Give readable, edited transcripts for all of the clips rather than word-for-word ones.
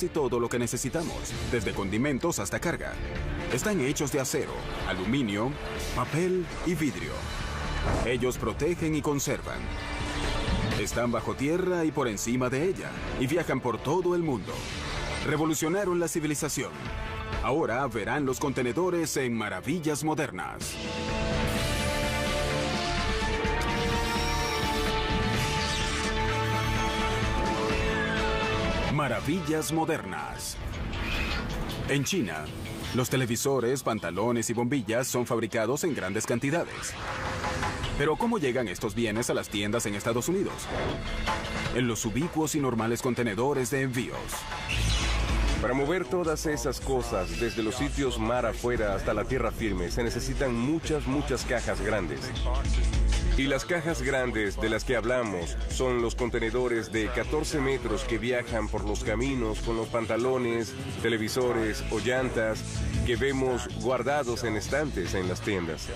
y todo lo que necesitamos, desde condimentos hasta carga. Están hechos de acero, aluminio, papel y vidrio. Ellos protegen y conservan. Están bajo tierra y por encima de ella, y viajan por todo el mundo. Revolucionaron la civilización. Ahora verán los contenedores en Maravillas Modernas. Maravillas Modernas. En China, los televisores, pantalones y bombillas son fabricados en grandes cantidades. Pero ¿cómo llegan estos bienes a las tiendas en Estados Unidos? En los ubicuos y normales contenedores de envíos. Para mover todas esas cosas, desde los sitios mar afuera hasta la tierra firme, se necesitan muchas cajas grandes. Y las cajas grandes de las que hablamos son los contenedores de 14 metros que viajan por los caminos con los pantalones, televisores o llantas que vemos guardados en estantes en las tiendas.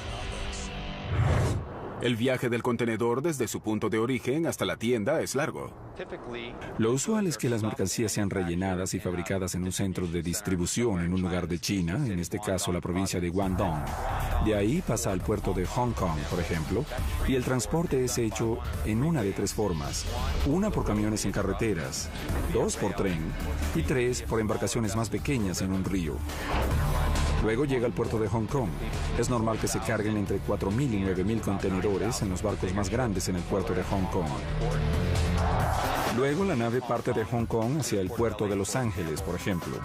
El viaje del contenedor desde su punto de origen hasta la tienda es largo. Lo usual es que las mercancías sean rellenadas y fabricadas en un centro de distribución en un lugar de China, en este caso la provincia de Guangdong. De ahí pasa al puerto de Hong Kong, por ejemplo, y el transporte es hecho en una de tres formas. Una por camiones en carreteras, dos por tren y tres por embarcaciones más pequeñas en un río. Luego llega al puerto de Hong Kong. Es normal que se carguen entre 4.000 y 9.000 contenedores en los barcos más grandes en el puerto de Hong Kong. Luego la nave parte de Hong Kong hacia el puerto de Los Ángeles, por ejemplo.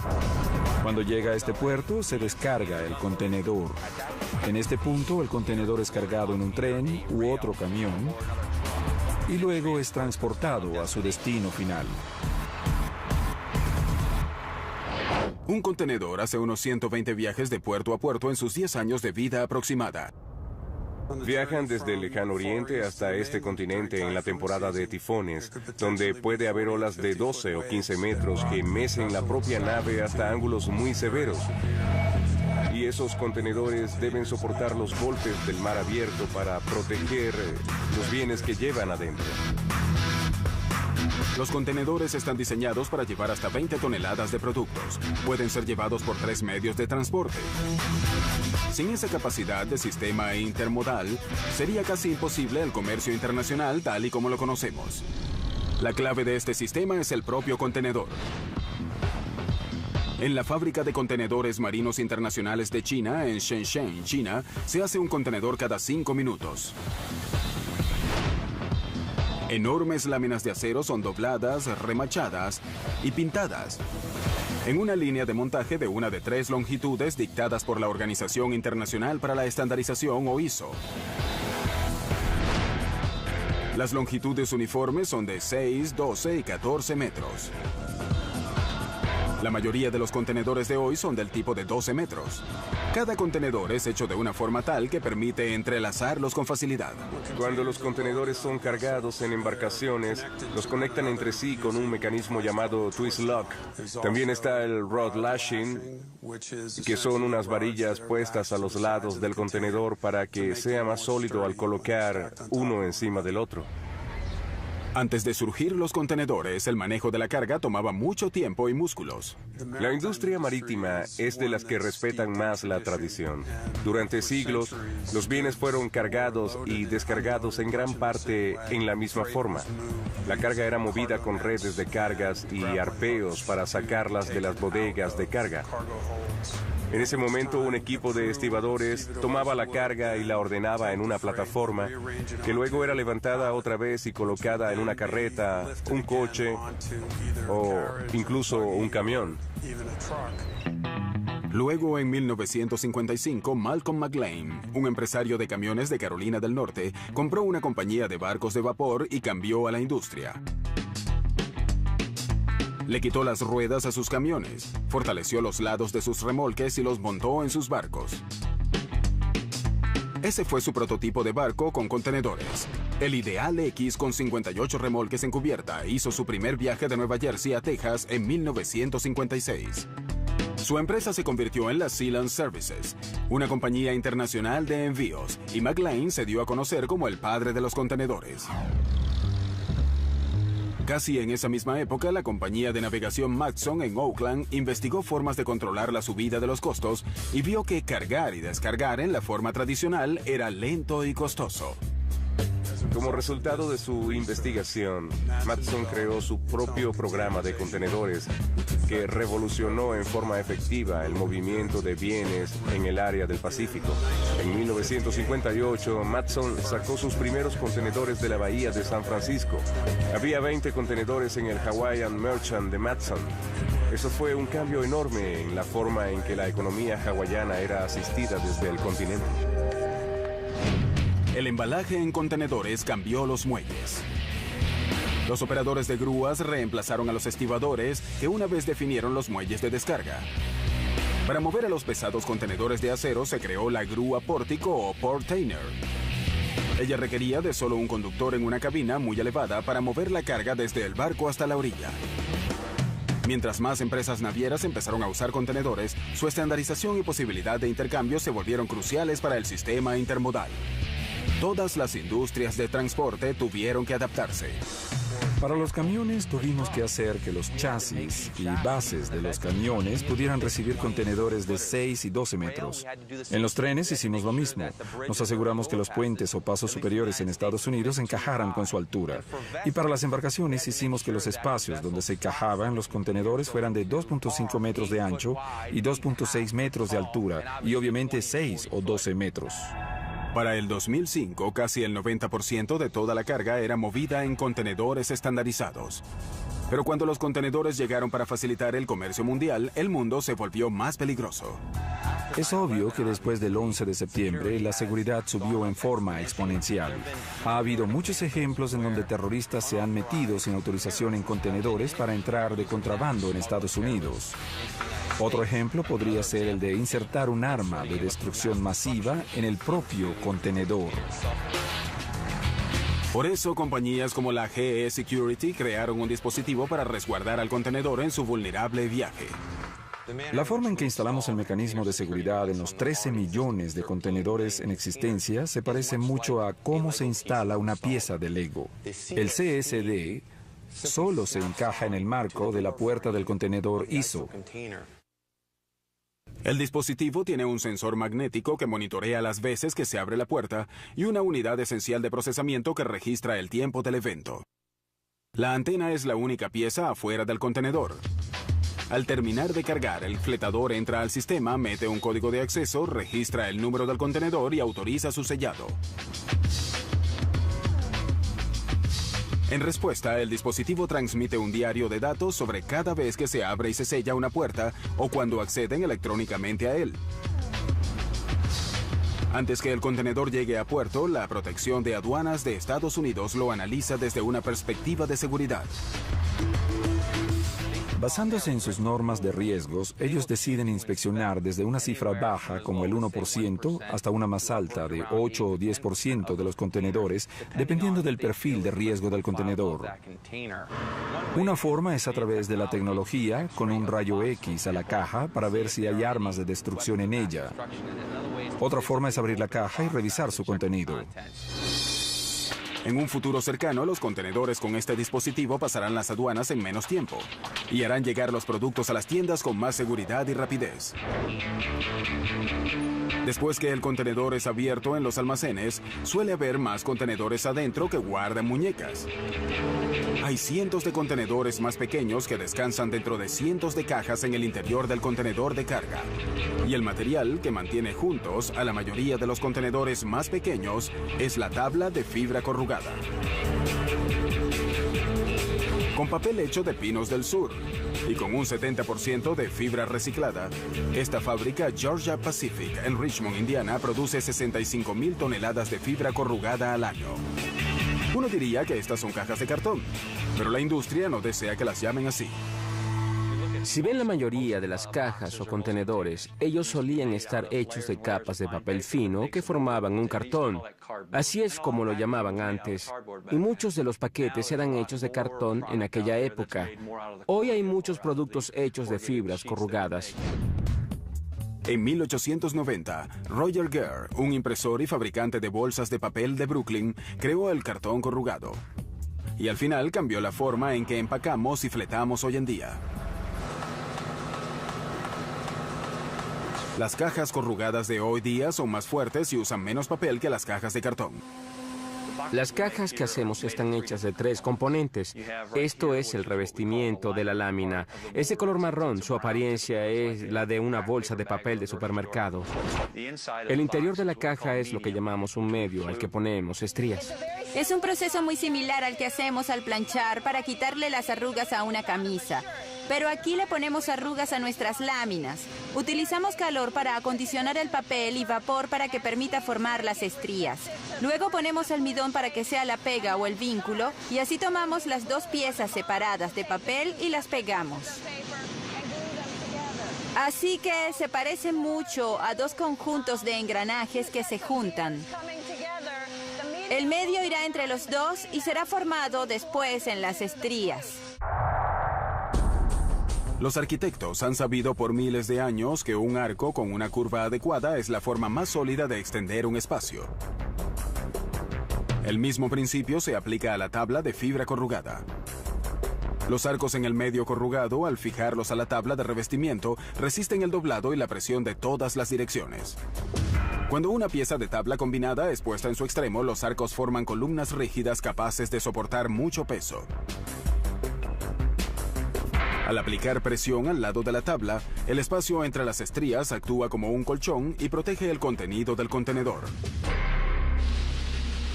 Cuando llega a este puerto, se descarga el contenedor. En este punto, el contenedor es cargado en un tren u otro camión y luego es transportado a su destino final. Un contenedor hace unos 120 viajes de puerto a puerto en sus 10 años de vida aproximada. Viajan desde el lejano oriente hasta este continente en la temporada de tifones, donde puede haber olas de 12 o 15 metros que mecen la propia nave hasta ángulos muy severos. Y esos contenedores deben soportar los golpes del mar abierto para proteger los bienes que llevan adentro. Los contenedores están diseñados para llevar hasta 20 toneladas de productos. Pueden ser llevados por 3 medios de transporte. Sin esa capacidad de sistema intermodal, sería casi imposible el comercio internacional tal y como lo conocemos. La clave de este sistema es el propio contenedor. En la fábrica de contenedores marinos internacionales de China, en Shenzhen, China, se hace un contenedor cada 5 minutos. Enormes láminas de acero son dobladas, remachadas y pintadas en una línea de montaje de una de 3 longitudes dictadas por la Organización Internacional para la Estandarización o ISO. Las longitudes uniformes son de 6, 12 y 14 metros. La mayoría de los contenedores de hoy son del tipo de 12 metros. Cada contenedor es hecho de una forma tal que permite entrelazarlos con facilidad. Cuando los contenedores son cargados en embarcaciones, los conectan entre sí con un mecanismo llamado twist lock. También está el rod lashing, que son unas varillas puestas a los lados del contenedor para que sea más sólido al colocar uno encima del otro. Antes de surgir los contenedores, el manejo de la carga tomaba mucho tiempo y músculos. La industria marítima es de las que respetan más la tradición. Durante siglos, los bienes fueron cargados y descargados en gran parte en la misma forma. La carga era movida con redes de cargas y arpeos para sacarlas de las bodegas de carga. En ese momento, un equipo de estibadores tomaba la carga y la ordenaba en una plataforma, que luego era levantada otra vez y colocada en una carreta, un coche o incluso un camión. Luego, en 1955, Malcolm McLean, un empresario de camiones de Carolina del Norte, compró una compañía de barcos de vapor y cambió a la industria. Le quitó las ruedas a sus camiones, fortaleció los lados de sus remolques y los montó en sus barcos. Ese fue su prototipo de barco con contenedores. El Ideal X con 58 remolques en cubierta hizo su primer viaje de Nueva Jersey a Texas en 1956. Su empresa se convirtió en la Sealand Services, una compañía internacional de envíos, y McLean se dio a conocer como el padre de los contenedores. Casi en esa misma época, la compañía de navegación Matson en Oakland investigó formas de controlar la subida de los costos y vio que cargar y descargar en la forma tradicional era lento y costoso. Como resultado de su investigación, Matson creó su propio programa de contenedores que revolucionó en forma efectiva el movimiento de bienes en el área del Pacífico. En 1958, Matson sacó sus primeros contenedores de la bahía de San Francisco. Había 20 contenedores en el Hawaiian Merchant de Matson. Eso fue un cambio enorme en la forma en que la economía hawaiana era asistida desde el continente. El embalaje en contenedores cambió los muelles. Los operadores de grúas reemplazaron a los estibadores, que una vez definieron los muelles de descarga. Para mover a los pesados contenedores de acero se creó la grúa pórtico o portainer. Ella requería de solo un conductor en una cabina muy elevada para mover la carga desde el barco hasta la orilla. Mientras más empresas navieras empezaron a usar contenedores, su estandarización y posibilidad de intercambio se volvieron cruciales para el sistema intermodal. Todas las industrias de transporte tuvieron que adaptarse. Para los camiones tuvimos que hacer que los chasis y bases de los camiones pudieran recibir contenedores de 6 y 12 metros. En los trenes hicimos lo mismo. Nos aseguramos que los puentes o pasos superiores en Estados Unidos encajaran con su altura. Y para las embarcaciones hicimos que los espacios donde se encajaban los contenedores fueran de 2.5 metros de ancho y 2.6 metros de altura, y obviamente 6 o 12 metros. Para el 2005, casi el 90% de toda la carga era movida en contenedores estandarizados. Pero cuando los contenedores llegaron para facilitar el comercio mundial, el mundo se volvió más peligroso. Es obvio que después del 11 de septiembre, la seguridad subió en forma exponencial. Ha habido muchos ejemplos en donde terroristas se han metido sin autorización en contenedores para entrar de contrabando en Estados Unidos. Otro ejemplo podría ser el de insertar un arma de destrucción masiva en el propio contenedor. Por eso, compañías como la GE Security crearon un dispositivo para resguardar al contenedor en su vulnerable viaje. La forma en que instalamos el mecanismo de seguridad en los 13 millones de contenedores en existencia se parece mucho a cómo se instala una pieza de Lego. El CSD solo se encaja en el marco de la puerta del contenedor ISO. El dispositivo tiene un sensor magnético que monitorea las veces que se abre la puerta y una unidad esencial de procesamiento que registra el tiempo del evento. La antena es la única pieza afuera del contenedor. Al terminar de cargar, el fletador entra al sistema, mete un código de acceso, registra el número del contenedor y autoriza su sellado. En respuesta, el dispositivo transmite un diario de datos sobre cada vez que se abre y se sella una puerta o cuando acceden electrónicamente a él. Antes que el contenedor llegue a puerto, la Protección de Aduanas de Estados Unidos lo analiza desde una perspectiva de seguridad. Basándose en sus normas de riesgos, ellos deciden inspeccionar desde una cifra baja como el 1% hasta una más alta de 8 o 10% de los contenedores, dependiendo del perfil de riesgo del contenedor. Una forma es a través de la tecnología, con un rayo X a la caja para ver si hay armas de destrucción en ella. Otra forma es abrir la caja y revisar su contenido. En un futuro cercano, los contenedores con este dispositivo pasarán las aduanas en menos tiempo y harán llegar los productos a las tiendas con más seguridad y rapidez. Después que el contenedor es abierto en los almacenes, suele haber más contenedores adentro que guardan muñecas. Hay cientos de contenedores más pequeños que descansan dentro de cientos de cajas en el interior del contenedor de carga. Y el material que mantiene juntos a la mayoría de los contenedores más pequeños es la tabla de fibra corrugada. Con papel hecho de pinos del sur y con un 70% de fibra reciclada, esta fábrica Georgia Pacific en Richmond, Indiana, produce 65,000 toneladas de fibra corrugada al año. Uno diría que estas son cajas de cartón, pero la industria no desea que las llamen así. Si ven la mayoría de las cajas o contenedores, ellos solían estar hechos de capas de papel fino que formaban un cartón. Así es como lo llamaban antes. Y muchos de los paquetes eran hechos de cartón en aquella época. Hoy hay muchos productos hechos de fibras corrugadas. En 1890, Roger Gere, un impresor y fabricante de bolsas de papel de Brooklyn, creó el cartón corrugado. Y al final cambió la forma en que empacamos y fletamos hoy en día. Las cajas corrugadas de hoy día son más fuertes y usan menos papel que las cajas de cartón. Las cajas que hacemos están hechas de 3 componentes. Esto es el revestimiento de la lámina. Es de color marrón. Su apariencia es la de una bolsa de papel de supermercado. El interior de la caja es lo que llamamos un medio, al que ponemos estrías. Es un proceso muy similar al que hacemos al planchar para quitarle las arrugas a una camisa. Pero aquí le ponemos arrugas a nuestras láminas. Utilizamos calor para acondicionar el papel y vapor para que permita formar las estrías. Luego ponemos almidón para que sea la pega o el vínculo y así tomamos las 2 piezas separadas de papel y las pegamos. Así que se parece mucho a 2 conjuntos de engranajes que se juntan. El medio irá entre los 2 y será formado después en las estrías. Los arquitectos han sabido por miles de años que un arco con una curva adecuada es la forma más sólida de extender un espacio. El mismo principio se aplica a la tabla de fibra corrugada. Los arcos en el medio corrugado, al fijarlos a la tabla de revestimiento, resisten el doblado y la presión de todas las direcciones. Cuando una pieza de tabla combinada es puesta en su extremo, los arcos forman columnas rígidas capaces de soportar mucho peso. Al aplicar presión al lado de la tabla, el espacio entre las estrías actúa como un colchón y protege el contenido del contenedor.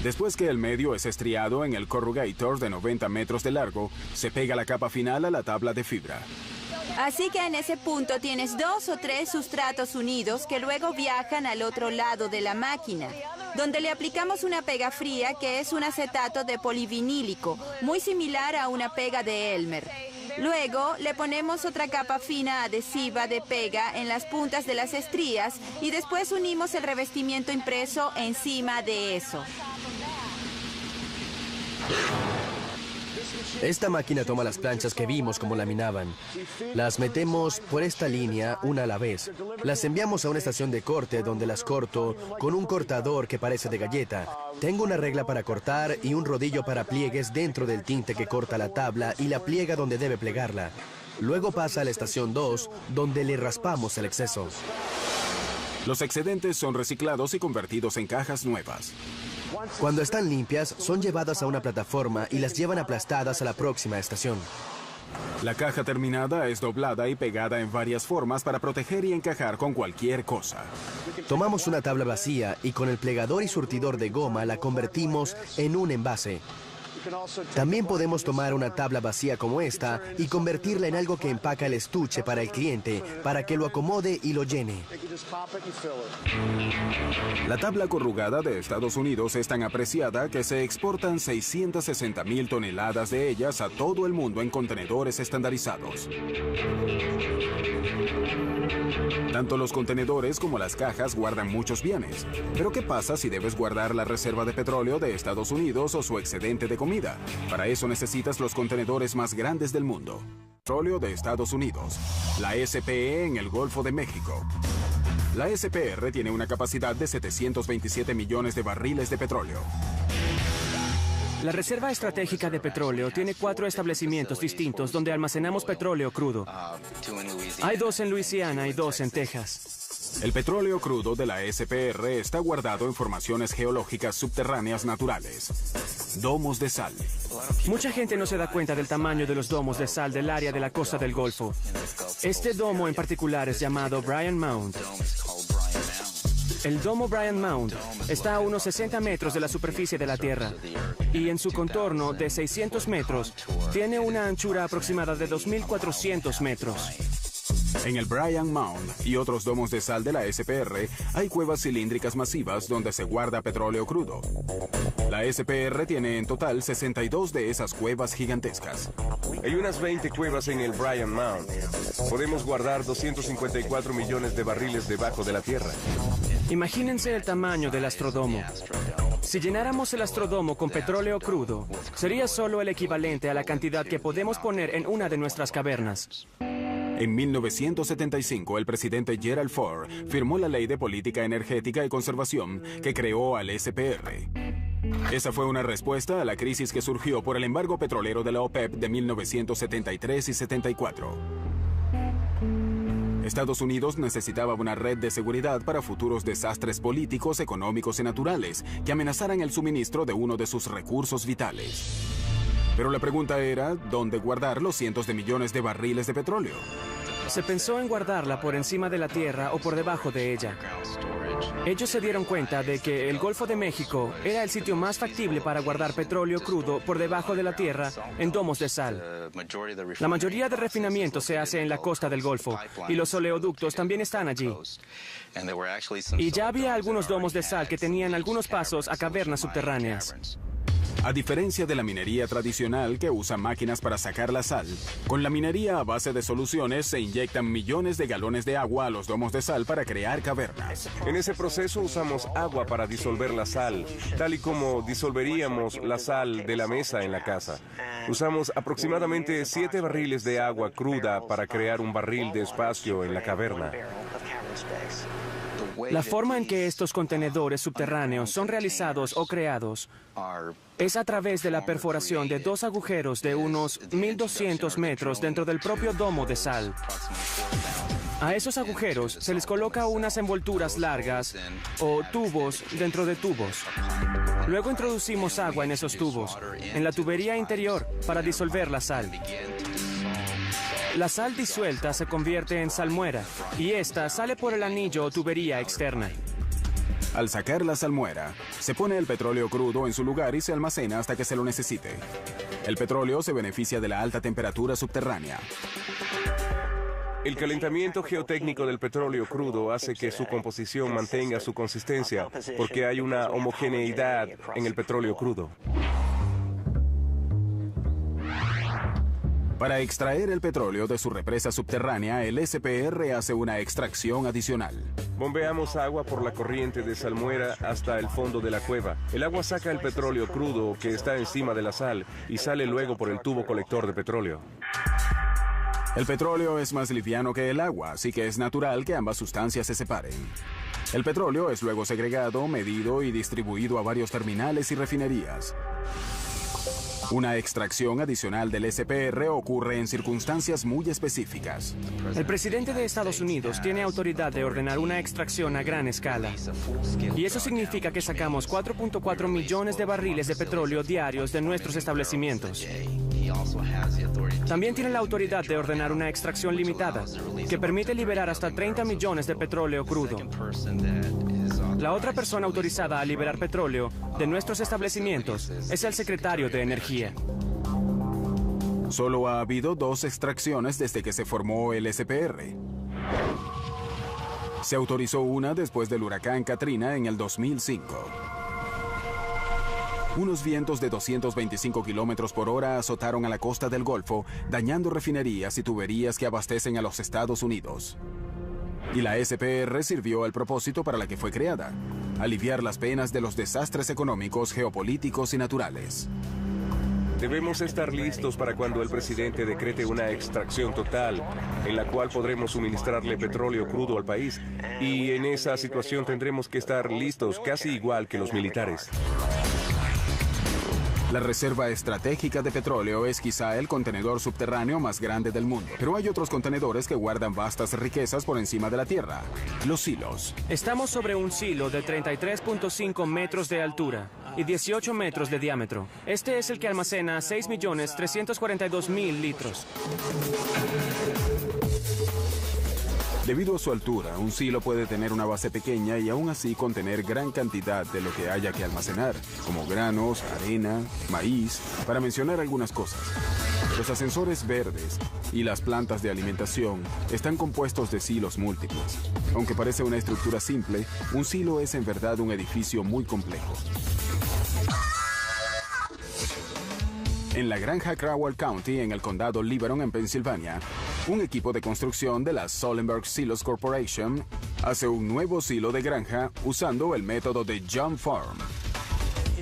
Después que el medio es estriado en el corrugator de 90 metros de largo, se pega la capa final a la tabla de fibra. Así que en ese punto tienes 2 o 3 sustratos unidos que luego viajan al otro lado de la máquina, donde le aplicamos una pega fría que es un acetato de polivinílico, muy similar a una pega de Elmer. Luego le ponemos otra capa fina adhesiva de pega en las puntas de las estrías y después unimos el revestimiento impreso encima de eso. Esta máquina toma las planchas que vimos como laminaban. Las metemos por esta línea una a la vez. Las enviamos a una estación de corte donde las corto con un cortador que parece de galleta. Tengo una regla para cortar y un rodillo para pliegues dentro del tinte que corta la tabla y la pliega donde debe plegarla. Luego pasa a la estación 2, donde le raspamos el exceso. Los excedentes son reciclados y convertidos en cajas nuevas. Cuando están limpias, son llevadas a una plataforma y las llevan aplastadas a la próxima estación. La caja terminada es doblada y pegada en varias formas para proteger y encajar con cualquier cosa. Tomamos una tabla vacía y con el plegador y surtidor de goma la convertimos en un envase. También podemos tomar una tabla vacía como esta y convertirla en algo que empaca el estuche para el cliente, para que lo acomode y lo llene. La tabla corrugada de Estados Unidos es tan apreciada que se exportan 660,000 toneladas de ellas a todo el mundo en contenedores estandarizados. Tanto los contenedores como las cajas guardan muchos bienes. Pero ¿qué pasa si debes guardar la reserva de petróleo de Estados Unidos o su excedente de comida? Para eso necesitas los contenedores más grandes del mundo. Petróleo de Estados Unidos. La SPE en el Golfo de México. La SPR tiene una capacidad de 727 millones de barriles de petróleo. La Reserva Estratégica de Petróleo tiene 4 establecimientos distintos donde almacenamos petróleo crudo. Hay 2 en Luisiana y 2 en Texas. El petróleo crudo de la SPR está guardado en formaciones geológicas subterráneas naturales. Domos de sal. Mucha gente no se da cuenta del tamaño de los domos de sal del área de la costa del Golfo. Este domo en particular es llamado Bryant Mound. El domo Bryant Mound está a unos 60 metros de la superficie de la Tierra y en su contorno de 600 metros tiene una anchura aproximada de 2.400 metros. En el Bryant Mound y otros domos de sal de la SPR hay cuevas cilíndricas masivas donde se guarda petróleo crudo. La SPR tiene en total 62 de esas cuevas gigantescas. Hay unas 20 cuevas en el Bryant Mound. Podemos guardar 254 millones de barriles debajo de la tierra. Imagínense el tamaño del Astrodomo. Si llenáramos el Astrodomo con petróleo crudo, sería solo el equivalente a la cantidad que podemos poner en una de nuestras cavernas. En 1975, el presidente Gerald Ford firmó la Ley de Política Energética y Conservación que creó al SPR. Esa fue una respuesta a la crisis que surgió por el embargo petrolero de la OPEP de 1973 y 74. Estados Unidos necesitaba una red de seguridad para futuros desastres políticos, económicos y naturales que amenazaran el suministro de uno de sus recursos vitales. Pero la pregunta era, ¿dónde guardar los cientos de millones de barriles de petróleo? Se pensó en guardarla por encima de la tierra o por debajo de ella. Ellos se dieron cuenta de que el Golfo de México era el sitio más factible para guardar petróleo crudo por debajo de la tierra en domos de sal. La mayoría de refinamiento se hace en la costa del Golfo y los oleoductos también están allí. Y ya había algunos domos de sal que tenían algunos pasos a cavernas subterráneas. A diferencia de la minería tradicional que usa máquinas para sacar la sal, con la minería a base de soluciones se inyectan millones de galones de agua a los domos de sal para crear cavernas. En ese proceso usamos agua para disolver la sal, tal y como disolveríamos la sal de la mesa en la casa. Usamos aproximadamente 7 barriles de agua cruda para crear un barril de espacio en la caverna. La forma en que estos contenedores subterráneos son realizados o creados es a través de la perforación de 2 agujeros de unos 1.200 metros dentro del propio domo de sal. A esos agujeros se les coloca unas envolturas largas o tubos dentro de tubos. Luego introducimos agua en esos tubos, en la tubería interior, para disolver la sal. La sal disuelta se convierte en salmuera y esta sale por el anillo o tubería externa. Al sacar la salmuera, se pone el petróleo crudo en su lugar y se almacena hasta que se lo necesite. El petróleo se beneficia de la alta temperatura subterránea. El calentamiento geotécnico del petróleo crudo hace que su composición mantenga su consistencia, porque hay una homogeneidad en el petróleo crudo. Para extraer el petróleo de su represa subterránea, el SPR hace una extracción adicional. Bombeamos agua por la corriente de salmuera hasta el fondo de la cueva. El agua saca el petróleo crudo que está encima de la sal y sale luego por el tubo colector de petróleo. El petróleo es más liviano que el agua, así que es natural que ambas sustancias se separen. El petróleo es luego segregado, medido y distribuido a varios terminales y refinerías. Una extracción adicional del SPR ocurre en circunstancias muy específicas. El presidente de Estados Unidos tiene autoridad de ordenar una extracción a gran escala. Y eso significa que sacamos 4.4 millones de barriles de petróleo diarios de nuestros establecimientos. También tiene la autoridad de ordenar una extracción limitada, que permite liberar hasta 30 millones de petróleo crudo. La otra persona autorizada a liberar petróleo de nuestros establecimientos es el secretario de Energía. Solo ha habido 2 extracciones desde que se formó el SPR. Se autorizó una después del huracán Katrina en el 2005. Unos vientos de 225 kilómetros por hora azotaron a la costa del Golfo, dañando refinerías y tuberías que abastecen a los Estados Unidos. Y la SPR sirvió al propósito para la que fue creada: aliviar las penas de los desastres económicos, geopolíticos y naturales. Debemos estar listos para cuando el presidente decrete una extracción total, en la cual podremos suministrarle petróleo crudo al país. Y en esa situación tendremos que estar listos, casi igual que los militares. La reserva estratégica de petróleo es quizá el contenedor subterráneo más grande del mundo. Pero hay otros contenedores que guardan vastas riquezas por encima de la tierra: los silos. Estamos sobre un silo de 33.5 metros de altura y 18 metros de diámetro. Este es el que almacena 6.342.000 litros. Debido a su altura, un silo puede tener una base pequeña y aún así contener gran cantidad de lo que haya que almacenar, como granos, arena, maíz, para mencionar algunas cosas. Los ascensores verdes y las plantas de alimentación están compuestos de silos múltiples. Aunque parece una estructura simple, un silo es en verdad un edificio muy complejo. En la granja Crowell County, en el condado Liberon, en Pensilvania, un equipo de construcción de la Sollenberg Silos Corporation hace un nuevo silo de granja usando el método de jump form.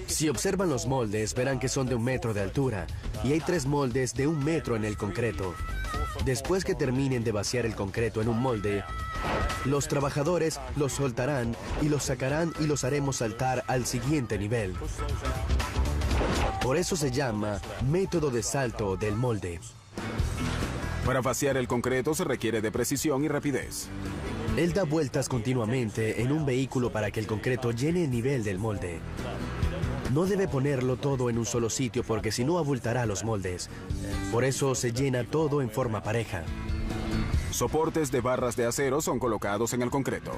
Si observan los moldes, verán que son de 1 metro de altura, y hay 3 moldes de 1 metro en el concreto. Después que terminen de vaciar el concreto en un molde, los trabajadores los soltarán y los sacarán y los haremos saltar al siguiente nivel. Por eso se llama método de salto del molde. Para vaciar el concreto se requiere de precisión y rapidez. Él da vueltas continuamente en un vehículo para que el concreto llene el nivel del molde. No debe ponerlo todo en un solo sitio porque si no abultará los moldes. Por eso se llena todo en forma pareja. Soportes de barras de acero son colocados en el concreto.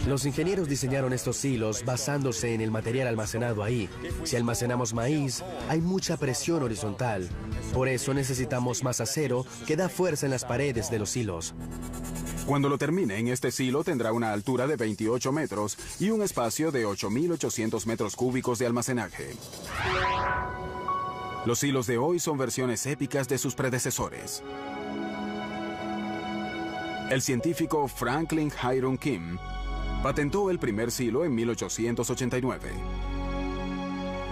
Los ingenieros diseñaron estos silos basándose en el material almacenado ahí. Si almacenamos maíz, hay mucha presión horizontal. Por eso necesitamos más acero que da fuerza en las paredes de los silos. Cuando lo termine, este silo tendrá una altura de 28 metros y un espacio de 8.800 metros cúbicos de almacenaje. Los silos de hoy son versiones épicas de sus predecesores. El científico Franklin Hiram King patentó el primer silo en 1889.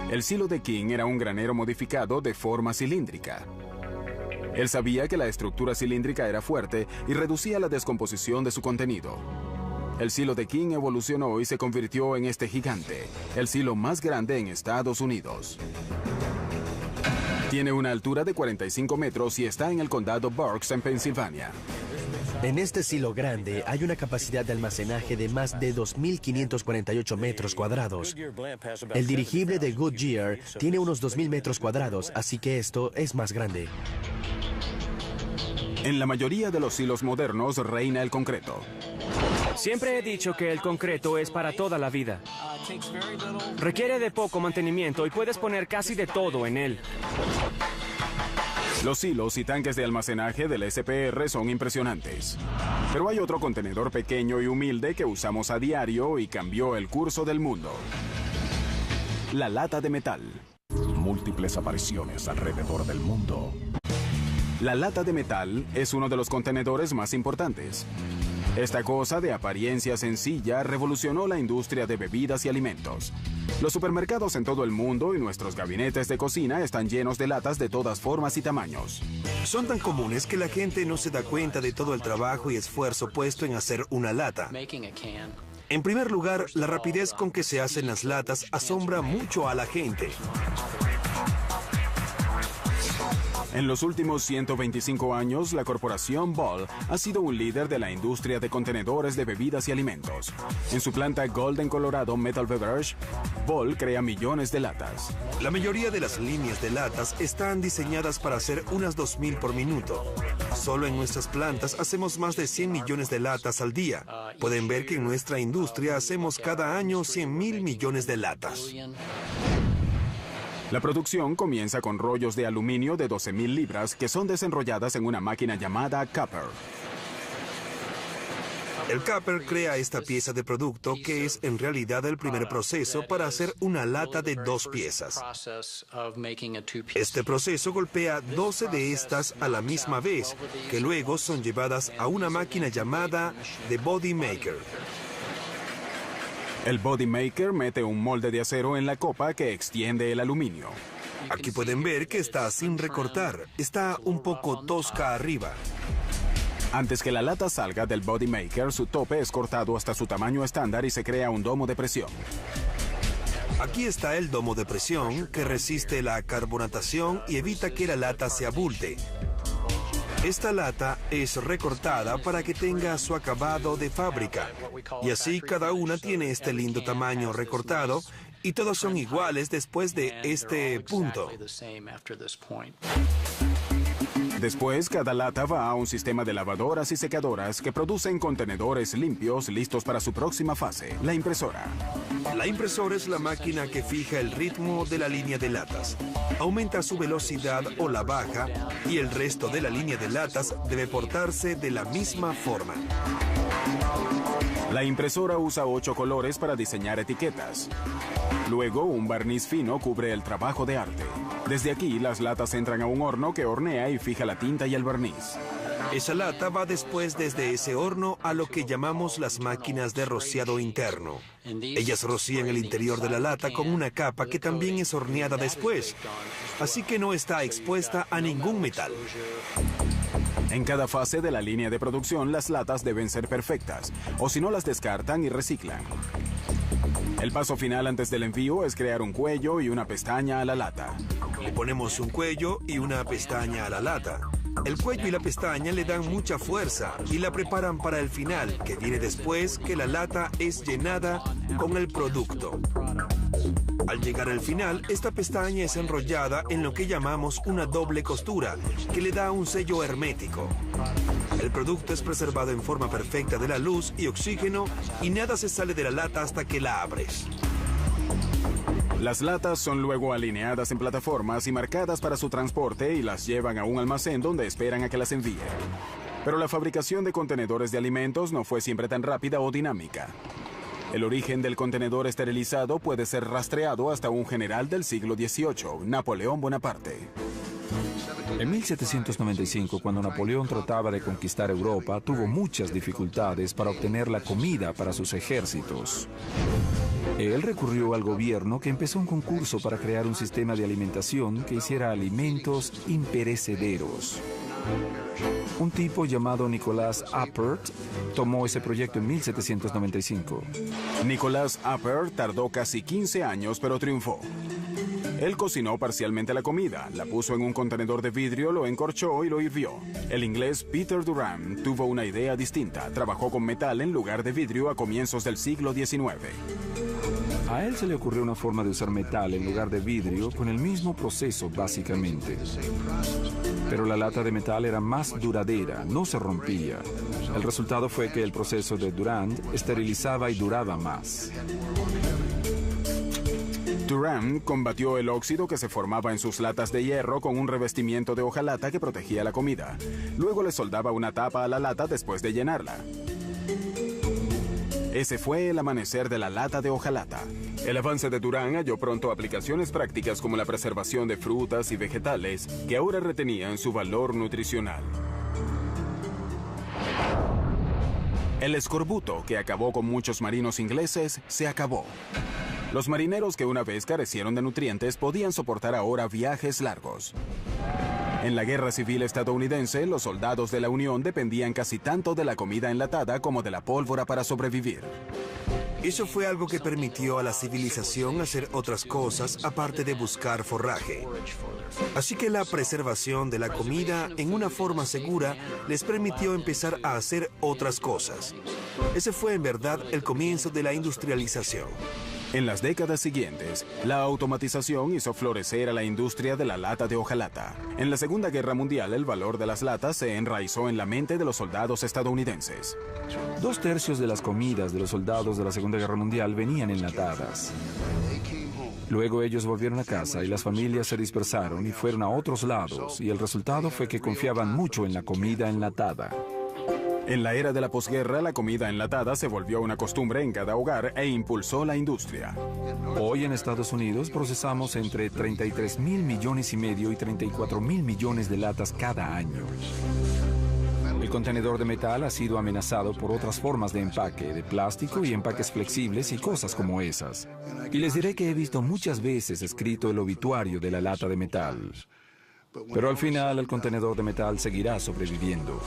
El silo de King era un granero modificado de forma cilíndrica. Él sabía que la estructura cilíndrica era fuerte y reducía la descomposición de su contenido. El silo de King evolucionó y se convirtió en este gigante, el silo más grande en Estados Unidos. Tiene una altura de 45 metros y está en el condado Berks, en Pensilvania. En este silo grande hay una capacidad de almacenaje de más de 2.548 metros cuadrados. El dirigible de Goodyear tiene unos 2.000 metros cuadrados, así que esto es más grande. En la mayoría de los silos modernos reina el concreto. Siempre he dicho que el concreto es para toda la vida. Requiere de poco mantenimiento y puedes poner casi de todo en él. Los silos y tanques de almacenaje del SPR son impresionantes. Pero hay otro contenedor pequeño y humilde que usamos a diario y cambió el curso del mundo. La lata de metal. Múltiples apariciones alrededor del mundo. La lata de metal es uno de los contenedores más importantes. Esta cosa de apariencia sencilla revolucionó la industria de bebidas y alimentos. Los supermercados en todo el mundo y nuestros gabinetes de cocina están llenos de latas de todas formas y tamaños. Son tan comunes que la gente no se da cuenta de todo el trabajo y esfuerzo puesto en hacer una lata. En primer lugar, la rapidez con que se hacen las latas asombra mucho a la gente. En los últimos 125 años, la corporación Ball ha sido un líder de la industria de contenedores de bebidas y alimentos. En su planta Golden, Colorado Metal Beverage, Ball crea millones de latas. La mayoría de las líneas de latas están diseñadas para hacer unas 2.000 por minuto. Solo en nuestras plantas hacemos más de 100 millones de latas al día. Pueden ver que en nuestra industria hacemos cada año 100.000 millones de latas. La producción comienza con rollos de aluminio de 12.000 libras que son desenrolladas en una máquina llamada capper. El capper crea esta pieza de producto que es en realidad el primer proceso para hacer una lata de 2 piezas. Este proceso golpea 12 de estas a la misma vez, que luego son llevadas a una máquina llamada The Body Maker. El Body Maker mete un molde de acero en la copa que extiende el aluminio. Aquí pueden ver que está sin recortar, está un poco tosca arriba. Antes que la lata salga del Body Maker, su tope es cortado hasta su tamaño estándar y se crea un domo de presión. Aquí está el domo de presión que resiste la carbonatación y evita que la lata se abulte. Esta lata es recortada para que tenga su acabado de fábrica. Y así cada una tiene este lindo tamaño recortado y todos son iguales después de este punto. Después, cada lata va a un sistema de lavadoras y secadoras que producen contenedores limpios listos para su próxima fase, la impresora. La impresora es la máquina que fija el ritmo de la línea de latas. Aumenta su velocidad o la baja y el resto de la línea de latas debe portarse de la misma forma. La impresora usa 8 colores para diseñar etiquetas. Luego, un barniz fino cubre el trabajo de arte. Desde aquí, las latas entran a un horno que hornea y fija la tinta y el barniz. Esa lata va después desde ese horno a lo que llamamos las máquinas de rociado interno. Ellas rocían el interior de la lata con una capa que también es horneada después, así que no está expuesta a ningún metal. En cada fase de la línea de producción, las latas deben ser perfectas, o si no las descartan y reciclan. El paso final antes del envío es crear un cuello y una pestaña a la lata. Le ponemos un cuello y una pestaña a la lata. El cuello y la pestaña le dan mucha fuerza y la preparan para el final, que viene después que la lata es llenada con el producto. Al llegar al final, esta pestaña es enrollada en lo que llamamos una doble costura, que le da un sello hermético. El producto es preservado en forma perfecta de la luz y oxígeno y nada se sale de la lata hasta que la abres. Las latas son luego alineadas en plataformas y marcadas para su transporte y las llevan a un almacén donde esperan a que las envíen. Pero la fabricación de contenedores de alimentos no fue siempre tan rápida o dinámica. El origen del contenedor esterilizado puede ser rastreado hasta un general del siglo XVIII, Napoleón Bonaparte. En 1795, cuando Napoleón trataba de conquistar Europa, tuvo muchas dificultades para obtener la comida para sus ejércitos. Él recurrió al gobierno, que empezó un concurso para crear un sistema de alimentación que hiciera alimentos imperecederos. Un tipo llamado Nicolas Appert tomó ese proyecto en 1795. Nicolas Appert tardó casi 15 años, pero triunfó. Él cocinó parcialmente la comida, la puso en un contenedor de vidrio, lo encorchó y lo hirvió. El inglés Peter Durham tuvo una idea distinta. Trabajó con metal en lugar de vidrio a comienzos del siglo XIX. A él se le ocurrió una forma de usar metal en lugar de vidrio con el mismo proceso, básicamente. Pero la lata de metal era más duradera, no se rompía. El resultado fue que el proceso de Durand esterilizaba y duraba más. Durham combatió el óxido que se formaba en sus latas de hierro con un revestimiento de hojalata que protegía la comida. Luego le soldaba una tapa a la lata después de llenarla. Ese fue el amanecer de la lata de hojalata. El avance de Durham halló pronto aplicaciones prácticas como la preservación de frutas y vegetales que ahora retenían su valor nutricional. El escorbuto, que acabó con muchos marinos ingleses, se acabó. Los marineros que una vez carecieron de nutrientes podían soportar ahora viajes largos. En la Guerra Civil estadounidense, los soldados de la Unión dependían casi tanto de la comida enlatada como de la pólvora para sobrevivir. Eso fue algo que permitió a la civilización hacer otras cosas aparte de buscar forraje. Así que la preservación de la comida en una forma segura les permitió empezar a hacer otras cosas. Ese fue en verdad el comienzo de la industrialización. En las décadas siguientes, la automatización hizo florecer a la industria de la lata de hojalata. En la Segunda Guerra Mundial, el valor de las latas se enraizó en la mente de los soldados estadounidenses. 2/3 de las comidas de los soldados de la Segunda Guerra Mundial venían enlatadas. Luego ellos volvieron a casa y las familias se dispersaron y fueron a otros lados, y el resultado fue que confiaban mucho en la comida enlatada. En la era de la posguerra, la comida enlatada se volvió una costumbre en cada hogar e impulsó la industria. Hoy en Estados Unidos procesamos entre 33.000 millones y medio y 34.000 millones de latas cada año. El contenedor de metal ha sido amenazado por otras formas de empaque, de plástico y empaques flexibles y cosas como esas. Y les diré que he visto muchas veces escrito el obituario de la lata de metal. Pero al final el contenedor de metal seguirá sobreviviendo.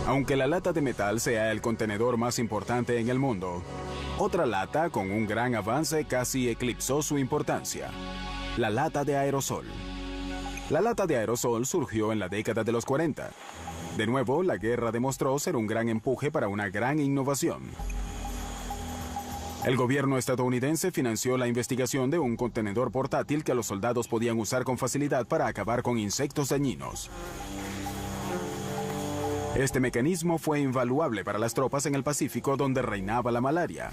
Aunque la lata de metal sea el contenedor más importante en el mundo, otra lata con un gran avance casi eclipsó su importancia: la lata de aerosol. La lata de aerosol surgió en la década de los 40. De nuevo, la guerra demostró ser un gran empuje para una gran innovación. El gobierno estadounidense financió la investigación de un contenedor portátil que los soldados podían usar con facilidad para acabar con insectos dañinos. Este mecanismo fue invaluable para las tropas en el Pacífico, donde reinaba la malaria.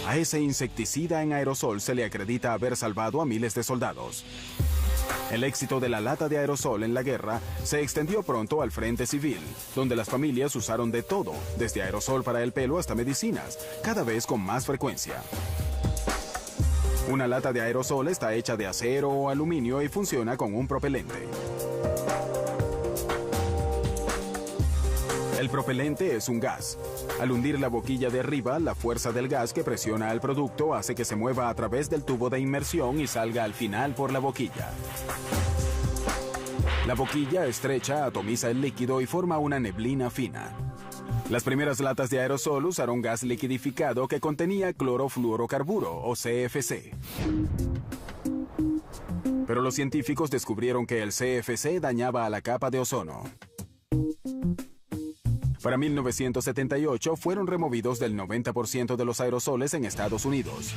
A ese insecticida en aerosol se le acredita haber salvado a miles de soldados. El éxito de la lata de aerosol en la guerra se extendió pronto al frente civil, donde las familias usaron de todo, desde aerosol para el pelo hasta medicinas, cada vez con más frecuencia. Una lata de aerosol está hecha de acero o aluminio y funciona con un propelente. El propelente es un gas. Al hundir la boquilla de arriba, la fuerza del gas que presiona al producto hace que se mueva a través del tubo de inmersión y salga al final por la boquilla. La boquilla estrecha atomiza el líquido y forma una neblina fina. Las primeras latas de aerosol usaron gas liquidificado que contenía clorofluorocarburo, o CFC. Pero los científicos descubrieron que el CFC dañaba a la capa de ozono. Para 1978 fueron removidos del 90% de los aerosoles en Estados Unidos.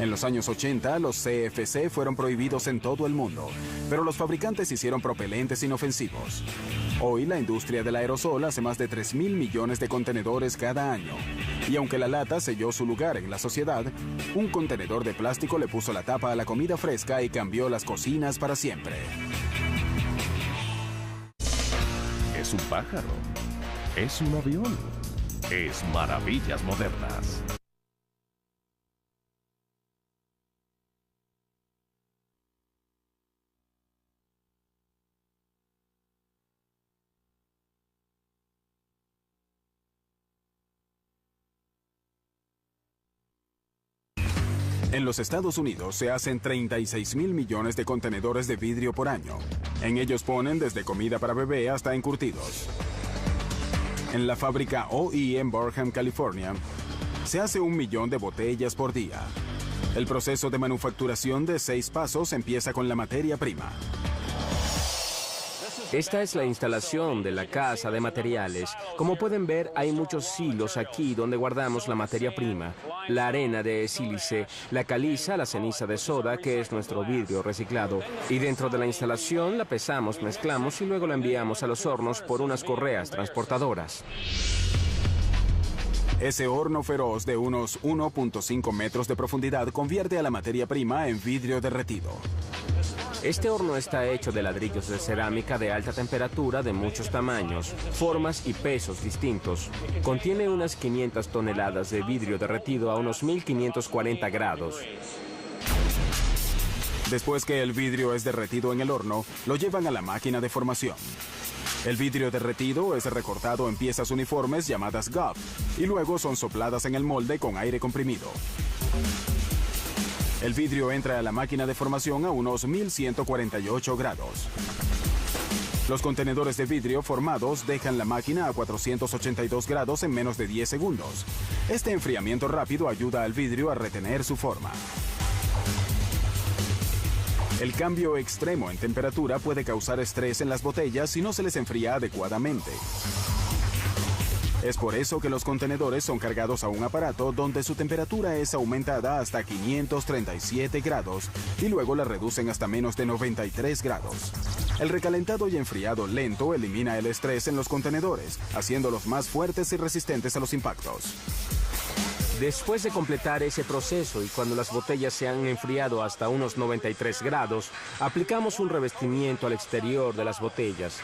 En los años 80, los CFC fueron prohibidos en todo el mundo, pero los fabricantes hicieron propelentes inofensivos. Hoy, la industria del aerosol hace más de 3.000 millones de contenedores cada año. Y aunque la lata selló su lugar en la sociedad, un contenedor de plástico le puso la tapa a la comida fresca y cambió las cocinas para siempre. Es un pájaro. Es un avión. Es Maravillas Modernas. En los Estados Unidos se hacen 36.000 millones de contenedores de vidrio por año. En ellos ponen desde comida para bebé hasta encurtidos. En la fábrica OE en Burbank, California, se hace 1 millón de botellas por día. El proceso de manufacturación de 6 pasos empieza con la materia prima. Esta es la instalación de la casa de materiales. Como pueden ver, hay muchos silos aquí donde guardamos la materia prima, la arena de sílice, la caliza, la ceniza de soda, que es nuestro vidrio reciclado. Y dentro de la instalación la pesamos, mezclamos y luego la enviamos a los hornos por unas correas transportadoras. Ese horno feroz de unos 1.5 metros de profundidad convierte a la materia prima en vidrio derretido. Este horno está hecho de ladrillos de cerámica de alta temperatura de muchos tamaños, formas y pesos distintos. Contiene unas 500 toneladas de vidrio derretido a unos 1540 grados. Después que el vidrio es derretido en el horno, lo llevan a la máquina de formación. El vidrio derretido es recortado en piezas uniformes llamadas GUP y luego son sopladas en el molde con aire comprimido. El vidrio entra a la máquina de formación a unos 1148 grados. Los contenedores de vidrio formados dejan la máquina a 482 grados en menos de 10 segundos. Este enfriamiento rápido ayuda al vidrio a retener su forma. El cambio extremo en temperatura puede causar estrés en las botellas si no se les enfría adecuadamente. Es por eso que los contenedores son cargados a un aparato donde su temperatura es aumentada hasta 537 grados y luego la reducen hasta menos de 93 grados. El recalentado y enfriado lento elimina el estrés en los contenedores, haciéndolos más fuertes y resistentes a los impactos. Después de completar ese proceso y cuando las botellas se han enfriado hasta unos 93 grados, aplicamos un revestimiento al exterior de las botellas.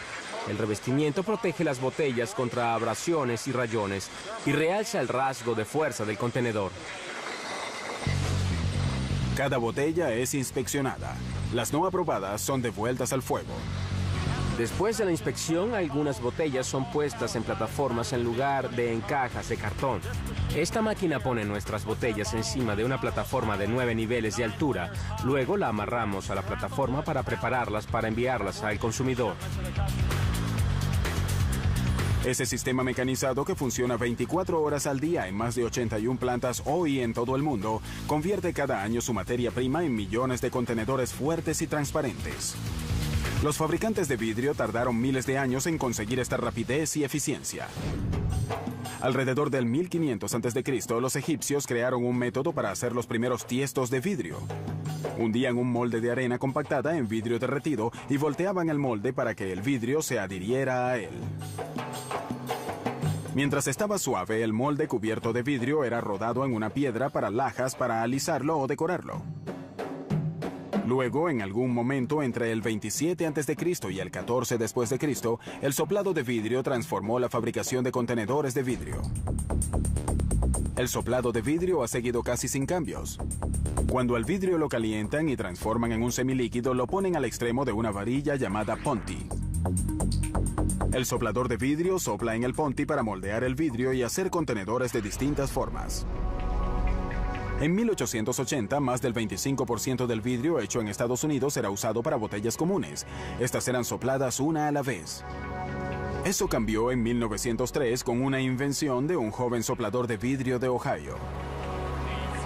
El revestimiento protege las botellas contra abrasiones y rayones y realza el rasgo de fuerza del contenedor. Cada botella es inspeccionada. Las no aprobadas son devueltas al fuego. Después de la inspección, algunas botellas son puestas en plataformas en lugar de en cajas de cartón. Esta máquina pone nuestras botellas encima de una plataforma de 9 niveles de altura. Luego la amarramos a la plataforma para prepararlas para enviarlas al consumidor. Ese sistema mecanizado que funciona 24 horas al día en más de 81 plantas hoy en todo el mundo, convierte cada año su materia prima en millones de contenedores fuertes y transparentes. Los fabricantes de vidrio tardaron miles de años en conseguir esta rapidez y eficiencia. Alrededor del 1500 a.C., los egipcios crearon un método para hacer los primeros tiestos de vidrio. Hundían un molde de arena compactada en vidrio derretido y volteaban el molde para que el vidrio se adhiriera a él. Mientras estaba suave, el molde cubierto de vidrio era rodado en una piedra para lajas para alisarlo o decorarlo. Luego, en algún momento entre el 27 a.C. y el 14 después de Cristo, el soplado de vidrio transformó la fabricación de contenedores de vidrio. El soplado de vidrio ha seguido casi sin cambios. Cuando el vidrio lo calientan y transforman en un semilíquido, lo ponen al extremo de una varilla llamada ponti. El soplador de vidrio sopla en el Ponti para moldear el vidrio y hacer contenedores de distintas formas. En 1880, más del 25% del vidrio hecho en Estados Unidos era usado para botellas comunes. Estas eran sopladas una a la vez. Eso cambió en 1903 con una invención de un joven soplador de vidrio de Ohio.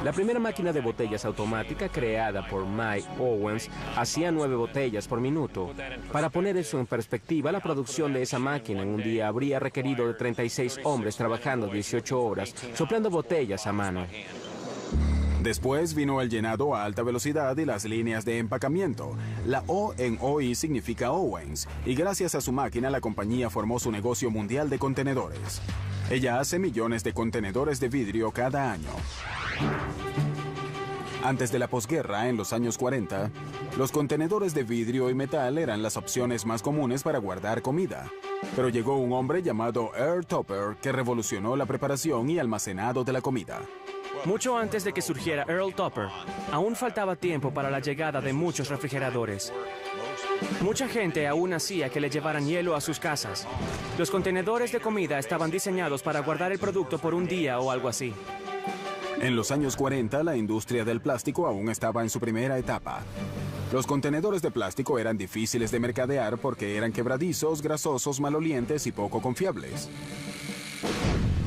La primera máquina de botellas automática creada por Mike Owens hacía 9 botellas por minuto. Para poner eso en perspectiva, la producción de esa máquina en un día habría requerido de 36 hombres trabajando 18 horas, soplando botellas a mano. Después vino el llenado a alta velocidad y las líneas de empacamiento. La O en OI significa Owens, y gracias a su máquina la compañía formó su negocio mundial de contenedores. Ella hace millones de contenedores de vidrio cada año. Antes de la posguerra, en los años 40, los contenedores de vidrio y metal eran las opciones más comunes para guardar comida. Pero llegó un hombre llamado Earl Tupper que revolucionó la preparación y almacenado de la comida. Mucho antes de que surgiera Earl Tupper, aún faltaba tiempo para la llegada de muchos refrigeradores. Mucha gente aún hacía que le llevaran hielo a sus casas. Los contenedores de comida estaban diseñados para guardar el producto por un día o algo así. En los años 40, la industria del plástico aún estaba en su primera etapa. Los contenedores de plástico eran difíciles de mercadear porque eran quebradizos, grasosos, malolientes y poco confiables.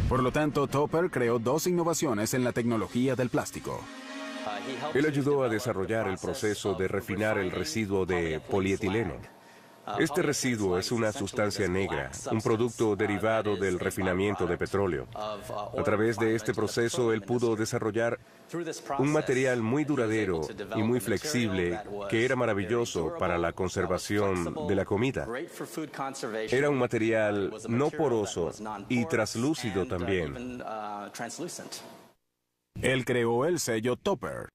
Por lo tanto, Tupper creó 2 innovaciones en la tecnología del plástico. Él ayudó a desarrollar el proceso de refinar el residuo de polietileno. Este residuo es una sustancia negra, un producto derivado del refinamiento de petróleo. A través de este proceso, él pudo desarrollar un material muy duradero y muy flexible que era maravilloso para la conservación de la comida. Era un material no poroso y traslúcido también. Él creó el sello Tupper,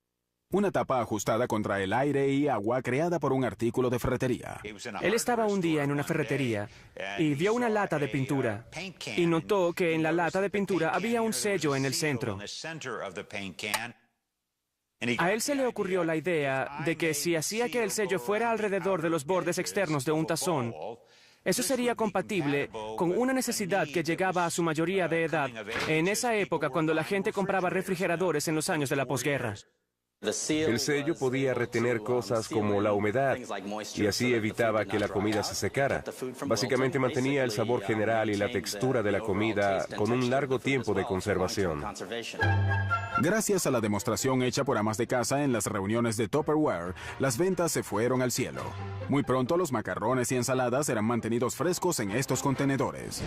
una tapa ajustada contra el aire y agua creada por un artículo de ferretería. Él estaba un día en una ferretería y vio una lata de pintura y notó que en la lata de pintura había un sello en el centro. A él se le ocurrió la idea de que si hacía que el sello fuera alrededor de los bordes externos de un tazón, eso sería compatible con una necesidad que llegaba a su mayoría de edad en esa época cuando la gente compraba refrigeradores en los años de la posguerra. El sello podía retener cosas como la humedad y así evitaba que la comida se secara. Básicamente mantenía el sabor general y la textura de la comida con un largo tiempo de conservación. Gracias a la demostración hecha por amas de casa en las reuniones de Tupperware, las ventas se fueron al cielo. Muy pronto los macarrones y ensaladas eran mantenidos frescos en estos contenedores.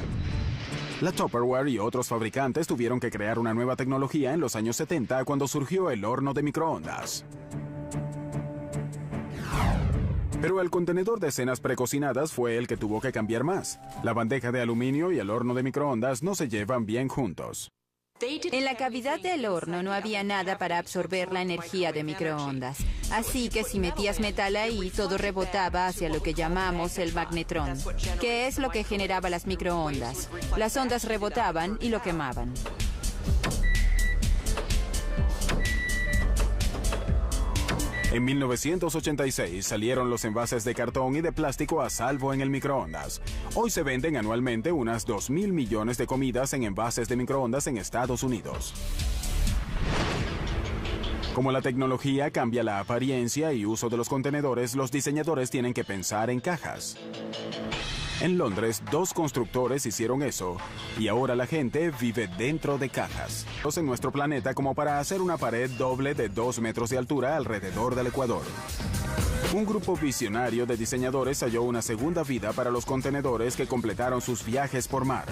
La Tupperware y otros fabricantes tuvieron que crear una nueva tecnología en los años 70 cuando surgió el horno de microondas. Pero el contenedor de cenas precocinadas fue el que tuvo que cambiar más. La bandeja de aluminio y el horno de microondas no se llevan bien juntos. En la cavidad del horno no había nada para absorber la energía de microondas. Así que si metías metal ahí, todo rebotaba hacia lo que llamamos el magnetrón, que es lo que generaba las microondas. Las ondas rebotaban y lo quemaban. En 1986 salieron los envases de cartón y de plástico a salvo en el microondas. Hoy se venden anualmente unas 2.000 millones de comidas en envases de microondas en Estados Unidos. Como la tecnología cambia la apariencia y uso de los contenedores, los diseñadores tienen que pensar en cajas. En Londres, 2 constructores hicieron eso, y ahora la gente vive dentro de cajas. En nuestro planeta como para hacer una pared doble de 2 metros de altura alrededor del Ecuador. Un grupo visionario de diseñadores halló una segunda vida para los contenedores que completaron sus viajes por mar.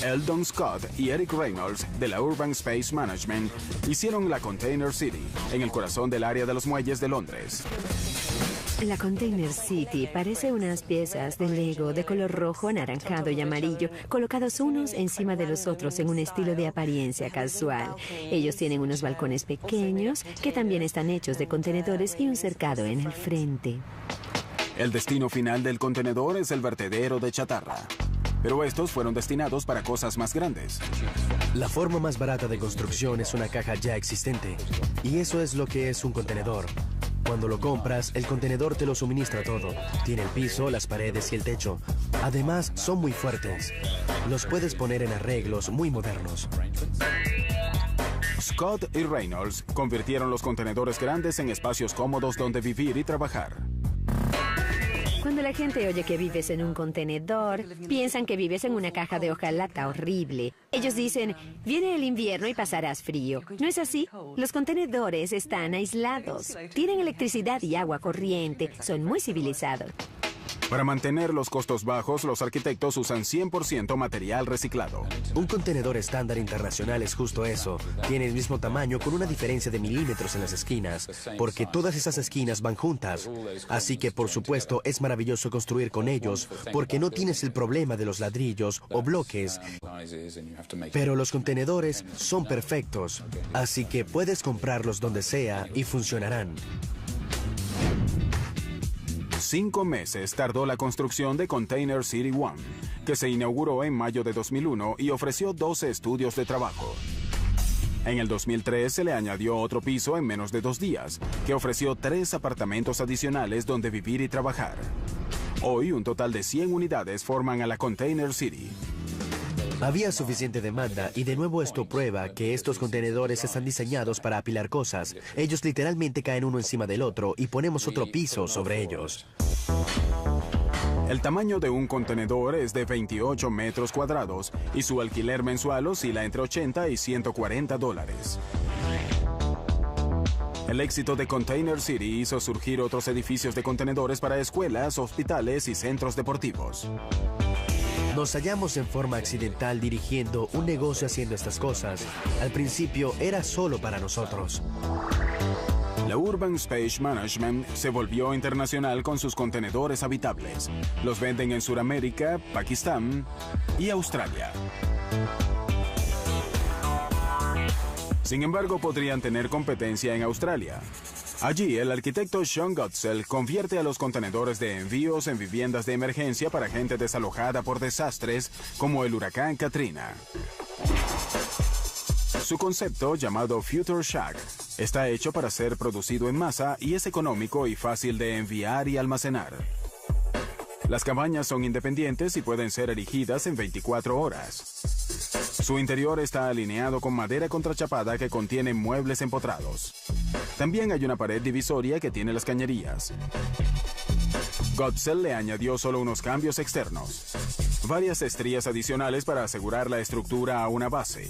Eldon Scott y Eric Reynolds, de la Urban Space Management, hicieron la Container City, en el corazón del área de los muelles de Londres. La Container City parece unas piezas de Lego de color rojo, anaranjado y amarillo, colocados unos encima de los otros en un estilo de apariencia casual. Ellos tienen unos balcones pequeños que también están hechos de contenedores y un cercado en el frente. El destino final del contenedor es el vertedero de chatarra. Pero estos fueron destinados para cosas más grandes. La forma más barata de construcción es una caja ya existente. Y eso es lo que es un contenedor. Cuando lo compras, el contenedor te lo suministra todo. Tiene el piso, las paredes y el techo. Además, son muy fuertes. Los puedes poner en arreglos muy modernos. Scott y Reynolds convirtieron los contenedores grandes en espacios cómodos donde vivir y trabajar. Cuando la gente oye que vives en un contenedor, piensan que vives en una caja de hojalata horrible. Ellos dicen, viene el invierno y pasarás frío. ¿No es así? Los contenedores están aislados. Tienen electricidad y agua corriente. Son muy civilizados. Para mantener los costos bajos, los arquitectos usan 100% material reciclado. Un contenedor estándar internacional es justo eso. Tiene el mismo tamaño con una diferencia de milímetros en las esquinas, porque todas esas esquinas van juntas. Así que, por supuesto, es maravilloso construir con ellos, porque no tienes el problema de los ladrillos o bloques. Pero los contenedores son perfectos, así que puedes comprarlos donde sea y funcionarán. 5 meses tardó la construcción de Container City One, que se inauguró en mayo de 2001 y ofreció 12 estudios de trabajo. En el 2003 se le añadió otro piso en menos de 2 días, que ofreció 3 apartamentos adicionales donde vivir y trabajar. Hoy, un total de 100 unidades forman a la Container City. Había suficiente demanda y de nuevo esto prueba que estos contenedores están diseñados para apilar cosas. Ellos literalmente caen uno encima del otro y ponemos otro piso sobre ellos. El tamaño de un contenedor es de 28 metros cuadrados y su alquiler mensual oscila entre $80 y $140. El éxito de Container City hizo surgir otros edificios de contenedores para escuelas, hospitales y centros deportivos. Nos hallamos en forma accidental dirigiendo un negocio haciendo estas cosas. Al principio era solo para nosotros. La Urban Space Management se volvió internacional con sus contenedores habitables. Los venden en Sudamérica, Pakistán y Australia. Sin embargo, podrían tener competencia en Australia. Allí, el arquitecto Sean Gottsell convierte a los contenedores de envíos en viviendas de emergencia para gente desalojada por desastres como el huracán Katrina. Su concepto, llamado Future Shack, está hecho para ser producido en masa y es económico y fácil de enviar y almacenar. Las cabañas son independientes y pueden ser erigidas en 24 horas. Su interior está alineado con madera contrachapada que contiene muebles empotrados. También hay una pared divisoria que tiene las cañerías. Gottsell le añadió solo unos cambios externos. Varias estrías adicionales para asegurar la estructura a una base.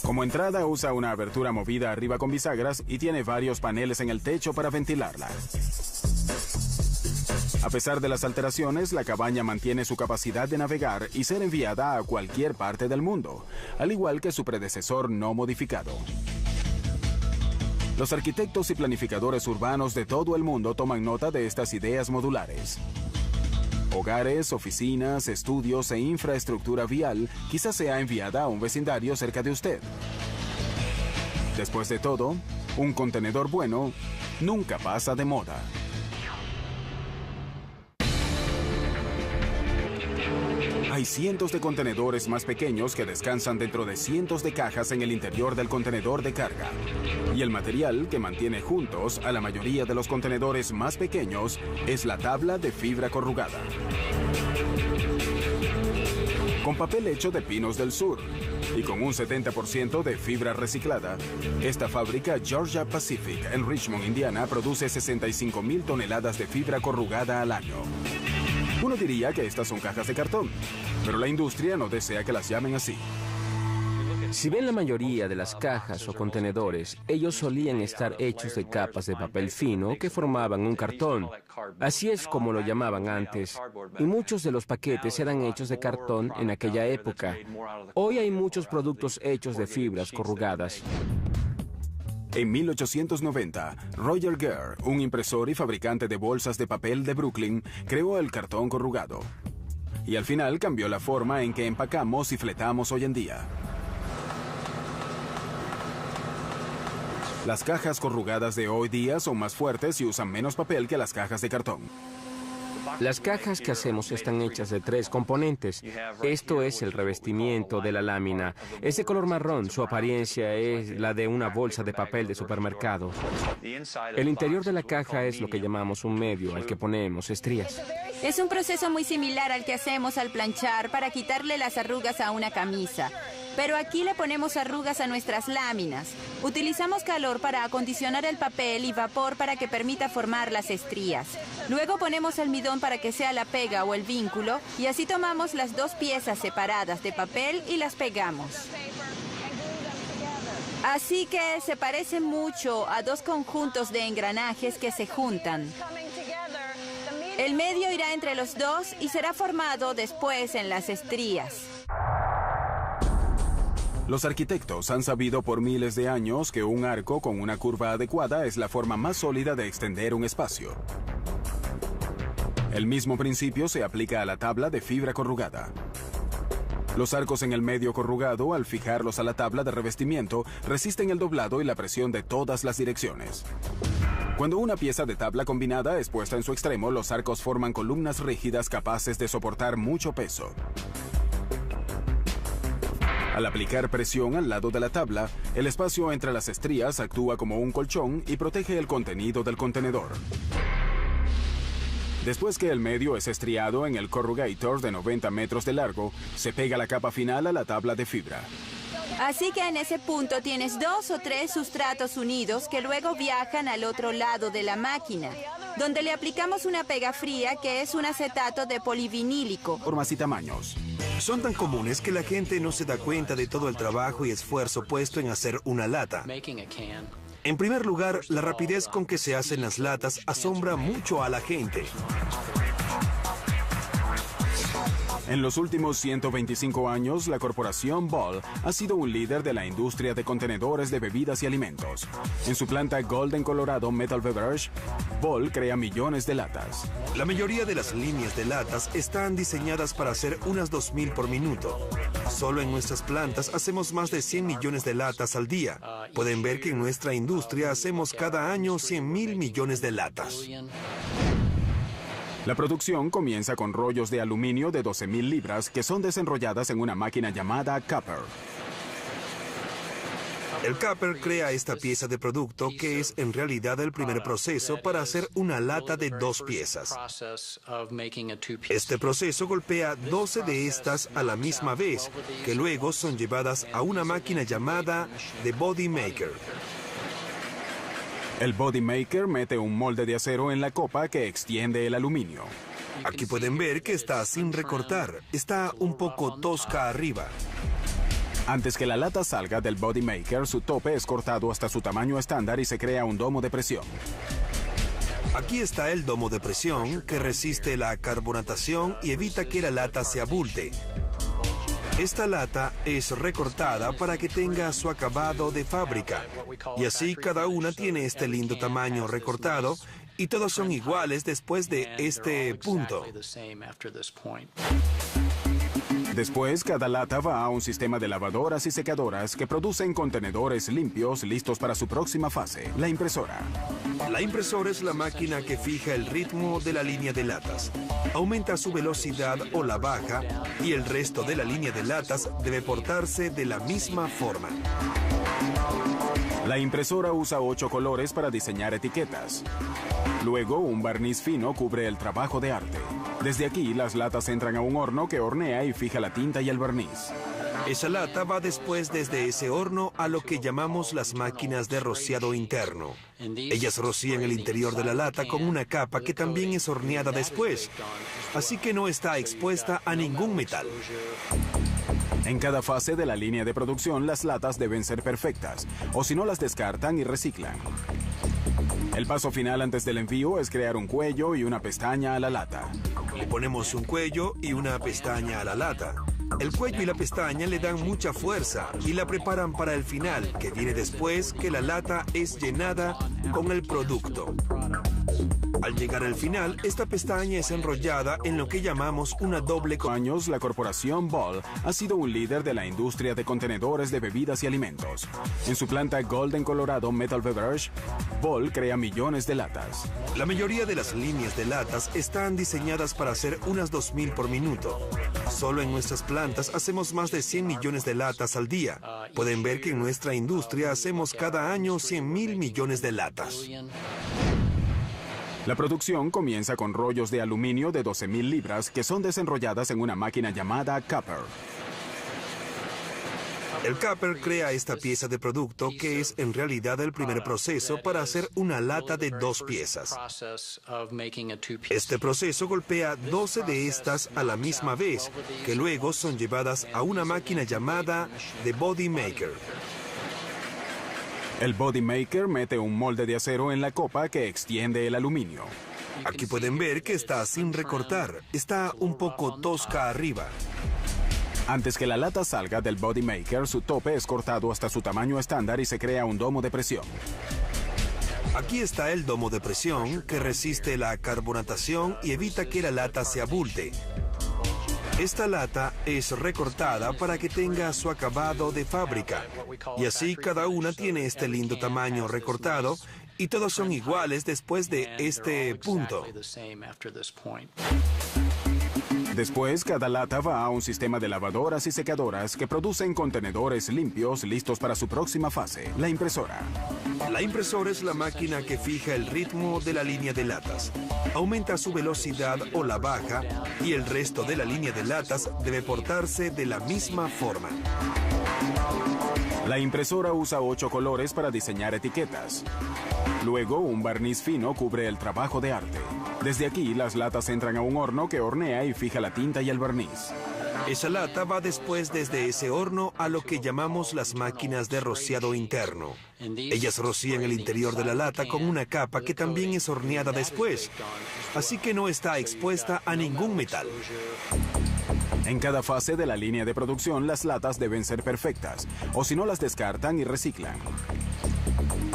Como entrada usa una abertura movida arriba con bisagras y tiene varios paneles en el techo para ventilarla. A pesar de las alteraciones, la cabaña mantiene su capacidad de navegar y ser enviada a cualquier parte del mundo, al igual que su predecesor no modificado. Los arquitectos y planificadores urbanos de todo el mundo toman nota de estas ideas modulares. Hogares, oficinas, estudios e infraestructura vial quizás sea enviada a un vecindario cerca de usted. Después de todo, un contenedor bueno nunca pasa de moda. Hay cientos de contenedores más pequeños que descansan dentro de cientos de cajas en el interior del contenedor de carga. Y el material que mantiene juntos a la mayoría de los contenedores más pequeños es la tabla de fibra corrugada. Con papel hecho de pinos del sur y con un 70% de fibra reciclada, esta fábrica Georgia Pacific en Richmond, Indiana, produce 65,000 toneladas de fibra corrugada al año. Uno diría que estas son cajas de cartón, pero la industria no desea que las llamen así. Si ven la mayoría de las cajas o contenedores, ellos solían estar hechos de capas de papel fino que formaban un cartón. Así es como lo llamaban antes. Y muchos de los paquetes eran hechos de cartón en aquella época. Hoy hay muchos productos hechos de fibras corrugadas. En 1890, Roger Guer, un impresor y fabricante de bolsas de papel de Brooklyn, creó el cartón corrugado. Y al final cambió la forma en que empacamos y fletamos hoy en día. Las cajas corrugadas de hoy día son más fuertes y usan menos papel que las cajas de cartón. Las cajas que hacemos están hechas de 3 componentes. Esto es el revestimiento de la lámina. Es de color marrón, su apariencia es la de una bolsa de papel de supermercado. El interior de la caja es lo que llamamos un medio, al que ponemos estrías. Es un proceso muy similar al que hacemos al planchar para quitarle las arrugas a una camisa. Pero aquí le ponemos arrugas a nuestras láminas. Utilizamos calor para acondicionar el papel y vapor para que permita formar las estrías. Luego ponemos almidón para que sea la pega o el vínculo y así tomamos las 2 piezas separadas de papel y las pegamos. Así que se parece mucho a 2 conjuntos de engranajes que se juntan. El medio irá entre los 2 y será formado después en las estrías. Los arquitectos han sabido por miles de años que un arco con una curva adecuada es la forma más sólida de extender un espacio. El mismo principio se aplica a la tabla de fibra corrugada. Los arcos en el medio corrugado, al fijarlos a la tabla de revestimiento, resisten el doblado y la presión de todas las direcciones. Cuando una pieza de tabla combinada es puesta en su extremo, los arcos forman columnas rígidas capaces de soportar mucho peso. Al aplicar presión al lado de la tabla, el espacio entre las estrías actúa como un colchón y protege el contenido del contenedor. Después que el medio es estriado en el corrugator de 90 metros de largo, se pega la capa final a la tabla de fibra. Así que en ese punto tienes 2 o 3 sustratos unidos que luego viajan al otro lado de la máquina, donde le aplicamos una pega fría que es un acetato de polivinílico. Formas y tamaños. Son tan comunes que la gente no se da cuenta de todo el trabajo y esfuerzo puesto en hacer una lata. En primer lugar, la rapidez con que se hacen las latas asombra mucho a la gente. En los últimos 125 años, la corporación Ball ha sido un líder de la industria de contenedores de bebidas y alimentos. En su planta Golden, Colorado Metal Beverage, Ball crea millones de latas. La mayoría de las líneas de latas están diseñadas para hacer unas 2.000 por minuto. Solo en nuestras plantas hacemos más de 100 millones de latas al día. Pueden ver que en nuestra industria hacemos cada año 100.000 millones de latas. La producción comienza con rollos de aluminio de 12.000 libras que son desenrolladas en una máquina llamada Capper. El Capper crea esta pieza de producto que es en realidad el primer proceso para hacer una lata de 2 piezas. Este proceso golpea 12 de estas a la misma vez, que luego son llevadas a una máquina llamada The Body Maker. El Body Maker mete un molde de acero en la copa que extiende el aluminio. Aquí pueden ver que está sin recortar, está un poco tosca arriba. Antes que la lata salga del Body Maker, su tope es cortado hasta su tamaño estándar y se crea un domo de presión. Aquí está el domo de presión que resiste la carbonatación y evita que la lata se abulte. Esta lata es recortada para que tenga su acabado de fábrica, y así cada una tiene este lindo tamaño recortado y todos son iguales después de este punto. Después, cada lata va a un sistema de lavadoras y secadoras que producen contenedores limpios listos para su próxima fase, la impresora. La impresora es la máquina que fija el ritmo de la línea de latas. Aumenta su velocidad o la baja y el resto de la línea de latas debe portarse de la misma forma. La impresora usa 8 colores para diseñar etiquetas. Luego, un barniz fino cubre el trabajo de arte. Desde aquí, las latas entran a un horno que hornea y fija la tinta y el barniz. Esa lata va después desde ese horno a lo que llamamos las máquinas de rociado interno. Ellas rocían el interior de la lata con una capa que también es horneada después, así que no está expuesta a ningún metal. En cada fase de la línea de producción, las latas deben ser perfectas, o si no las descartan y reciclan. El paso final antes del envío es crear un cuello y una pestaña a la lata. Le ponemos un cuello y una pestaña a la lata. El cuello y la pestaña le dan mucha fuerza y la preparan para el final, que viene después que la lata es llenada con el producto. Al llegar al final, esta pestaña es enrollada en lo que llamamos una doble... Por años, la corporación Ball ha sido un líder de la industria de contenedores de bebidas y alimentos. En su planta Golden, Colorado Metal Beverage, Ball crea millones de latas. La mayoría de las líneas de latas están diseñadas para hacer unas 2.000 por minuto. Solo en nuestras plantas hacemos más de 100 millones de latas al día. Pueden ver que en nuestra industria hacemos cada año 100.000 millones de latas. La producción comienza con rollos de aluminio de 12.000 libras que son desenrolladas en una máquina llamada capper. El capper crea esta pieza de producto que es en realidad el primer proceso para hacer una lata de 2 piezas. Este proceso golpea 12 de estas a la misma vez, que luego son llevadas a una máquina llamada The Body Maker. El Body Maker mete un molde de acero en la copa que extiende el aluminio. Aquí pueden ver que está sin recortar, está un poco tosca arriba. Antes que la lata salga del Body Maker, su tope es cortado hasta su tamaño estándar y se crea un domo de presión. Aquí está el domo de presión que resiste la carbonatación y evita que la lata se abulte. Esta lata es recortada para que tenga su acabado de fábrica, y así cada una tiene este lindo tamaño recortado y todos son iguales después de este punto. Después, cada lata va a un sistema de lavadoras y secadoras que producen contenedores limpios listos para su próxima fase, la impresora. La impresora es la máquina que fija el ritmo de la línea de latas. Aumenta su velocidad o la baja y el resto de la línea de latas debe portarse de la misma forma. La impresora usa 8 colores para diseñar etiquetas. Luego, un barniz fino cubre el trabajo de arte. Desde aquí, las latas entran a un horno que hornea y fija la tinta y el barniz. Esa lata va después desde ese horno a lo que llamamos las máquinas de rociado interno. Ellas rocían el interior de la lata con una capa que también es horneada después, así que no está expuesta a ningún metal. En cada fase de la línea de producción, las latas deben ser perfectas, o si no las descartan y reciclan.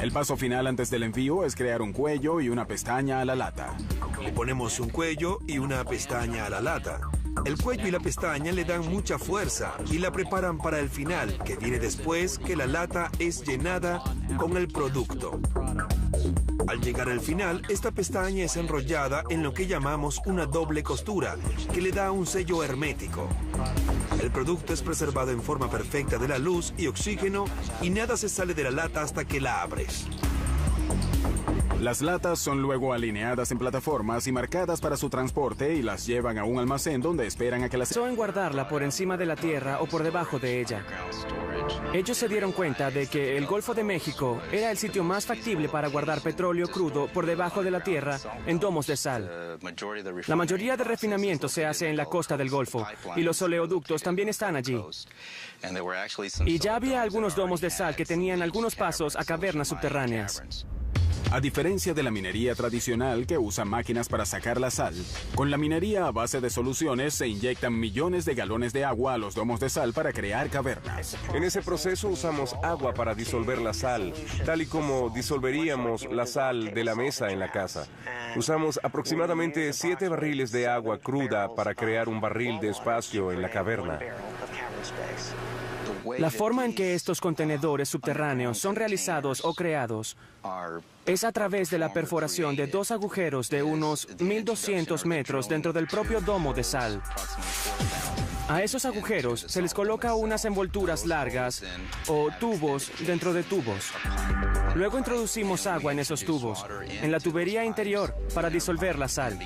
El paso final antes del envío es crear un cuello y una pestaña a la lata. Le ponemos un cuello y una pestaña a la lata. El cuello y la pestaña le dan mucha fuerza y la preparan para el final, que viene después que la lata es llenada con el producto. Al llegar al final, esta pestaña es enrollada en lo que llamamos una doble costura, que le da un sello hermético. El producto es preservado en forma perfecta de la luz y oxígeno y nada se sale de la lata hasta que la abres. Las latas son luego alineadas en plataformas y marcadas para su transporte y las llevan a un almacén donde esperan a que las... En guardarla por encima de la tierra o por debajo de ella. Ellos se dieron cuenta de que el Golfo de México era el sitio más factible para guardar petróleo crudo por debajo de la tierra en domos de sal. La mayoría de refinamiento se hace en la costa del Golfo y los oleoductos también están allí. Y ya había algunos domos de sal que tenían algunos pasos a cavernas subterráneas. A diferencia de la minería tradicional que usa máquinas para sacar la sal, con la minería a base de soluciones se inyectan millones de galones de agua a los domos de sal para crear cavernas. En ese proceso usamos agua para disolver la sal, tal y como disolveríamos la sal de la mesa en la casa. Usamos aproximadamente 7 barriles de agua cruda para crear un barril de espacio en la caverna. La forma en que estos contenedores subterráneos son realizados o creados es a través de la perforación de 2 agujeros de unos 1.200 metros dentro del propio domo de sal. A esos agujeros se les coloca unas envolturas largas o tubos dentro de tubos. Luego introducimos agua en esos tubos, en la tubería interior, para disolver la sal.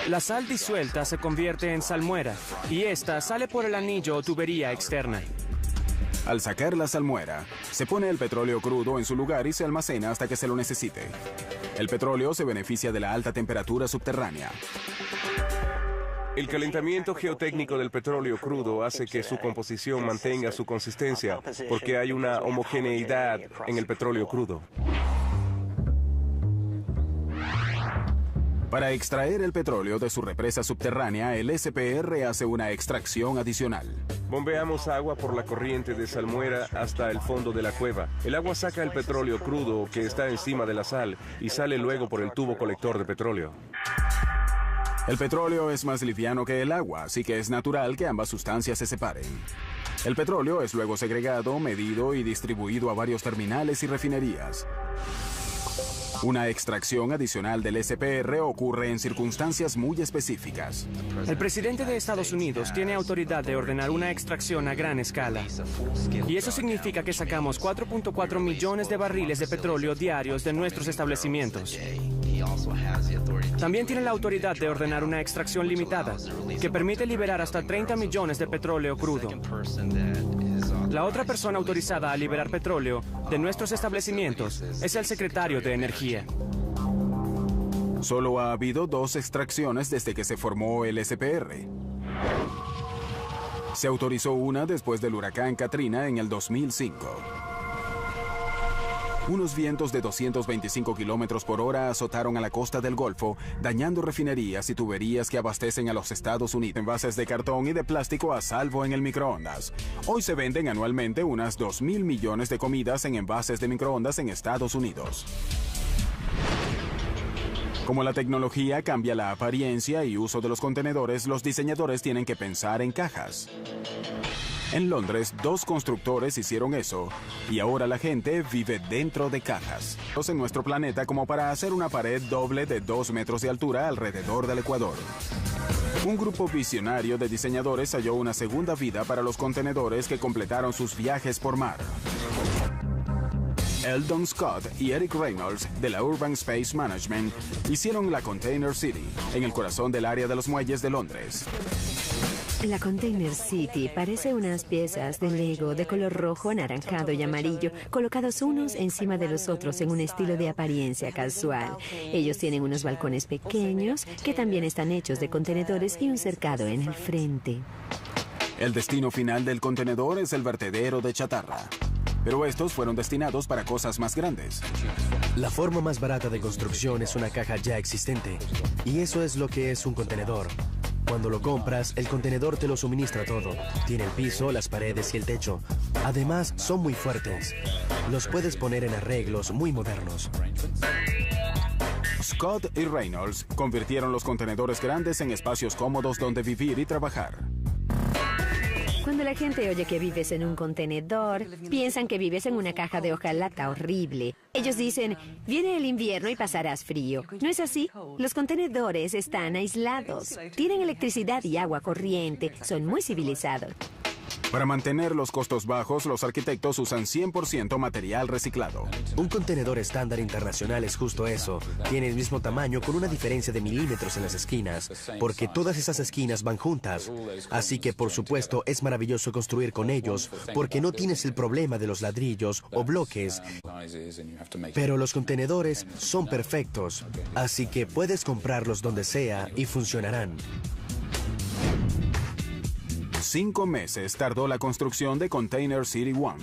La sal disuelta se convierte en salmuera y esta sale por el anillo o tubería externa. Al sacar la salmuera, se pone el petróleo crudo en su lugar y se almacena hasta que se lo necesite. El petróleo se beneficia de la alta temperatura subterránea. El calentamiento geotécnico del petróleo crudo hace que su composición mantenga su consistencia porque hay una homogeneidad en el petróleo crudo. Para extraer el petróleo de su represa subterránea, el SPR hace una extracción adicional. Bombeamos agua por la corriente de salmuera hasta el fondo de la cueva. El agua saca el petróleo crudo que está encima de la sal y sale luego por el tubo colector de petróleo. El petróleo es más liviano que el agua, así que es natural que ambas sustancias se separen. El petróleo es luego segregado, medido y distribuido a varios terminales y refinerías. Una extracción adicional del SPR ocurre en circunstancias muy específicas. El presidente de Estados Unidos tiene autoridad de ordenar una extracción a gran escala. Y eso significa que sacamos 4.4 millones de barriles de petróleo diarios de nuestros establecimientos. También tiene la autoridad de ordenar una extracción limitada, que permite liberar hasta 30 millones de petróleo crudo. La otra persona autorizada a liberar petróleo de nuestros establecimientos es el secretario de Energía. Solo ha habido 2 extracciones desde que se formó el SPR. Se autorizó una después del huracán Katrina en el 2005. Unos vientos de 225 kilómetros por hora azotaron a la costa del Golfo, dañando refinerías y tuberías que abastecen a los Estados Unidos. Envases de cartón y de plástico a salvo en el microondas. Hoy se venden anualmente unas 2.000 millones de comidas en envases de microondas en Estados Unidos. Como la tecnología cambia la apariencia y uso de los contenedores, los diseñadores tienen que pensar en cajas. En Londres, 2 constructores hicieron eso, y ahora la gente vive dentro de cajas. En nuestro planeta como para hacer una pared doble de 2 metros de altura alrededor del Ecuador. Un grupo visionario de diseñadores halló una segunda vida para los contenedores que completaron sus viajes por mar. Eldon Scott y Eric Reynolds, de la Urban Space Management, hicieron la Container City, en el corazón del área de los muelles de Londres. La Container City parece unas piezas de Lego de color rojo, anaranjado y amarillo, colocados unos encima de los otros en un estilo de apariencia casual. Ellos tienen unos balcones pequeños que también están hechos de contenedores y un cercado en el frente. El destino final del contenedor es el vertedero de chatarra. Pero estos fueron destinados para cosas más grandes. La forma más barata de construcción es una caja ya existente. Y eso es lo que es un contenedor. Cuando lo compras, el contenedor te lo suministra todo. Tiene el piso, las paredes y el techo. Además, son muy fuertes. Los puedes poner en arreglos muy modernos. Scott y Reynolds convirtieron los contenedores grandes en espacios cómodos donde vivir y trabajar. Cuando la gente oye que vives en un contenedor, piensan que vives en una caja de hojalata horrible. Ellos dicen, viene el invierno y pasarás frío. ¿No es así? Los contenedores están aislados. Tienen electricidad y agua corriente. Son muy civilizados. Para mantener los costos bajos, los arquitectos usan 100% material reciclado. Un contenedor estándar internacional es justo eso. Tiene el mismo tamaño con una diferencia de milímetros en las esquinas, porque todas esas esquinas van juntas. Así que, por supuesto, es maravilloso construir con ellos, porque no tienes el problema de los ladrillos o bloques. Pero los contenedores son perfectos, así que puedes comprarlos donde sea y funcionarán. 5 meses tardó la construcción de Container City 1,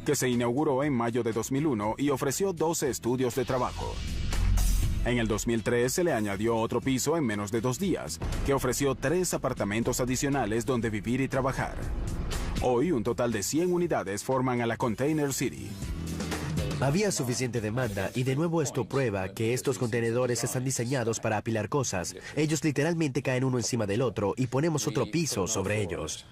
que se inauguró en mayo de 2001 y ofreció 12 estudios de trabajo. En el 2003 se le añadió otro piso en menos de 2 días, que ofreció 3 apartamentos adicionales donde vivir y trabajar. Hoy, un total de 100 unidades forman a la Container City. Había suficiente demanda y de nuevo esto prueba que estos contenedores están diseñados para apilar cosas. Ellos literalmente caen uno encima del otro y ponemos otro piso sobre ellos.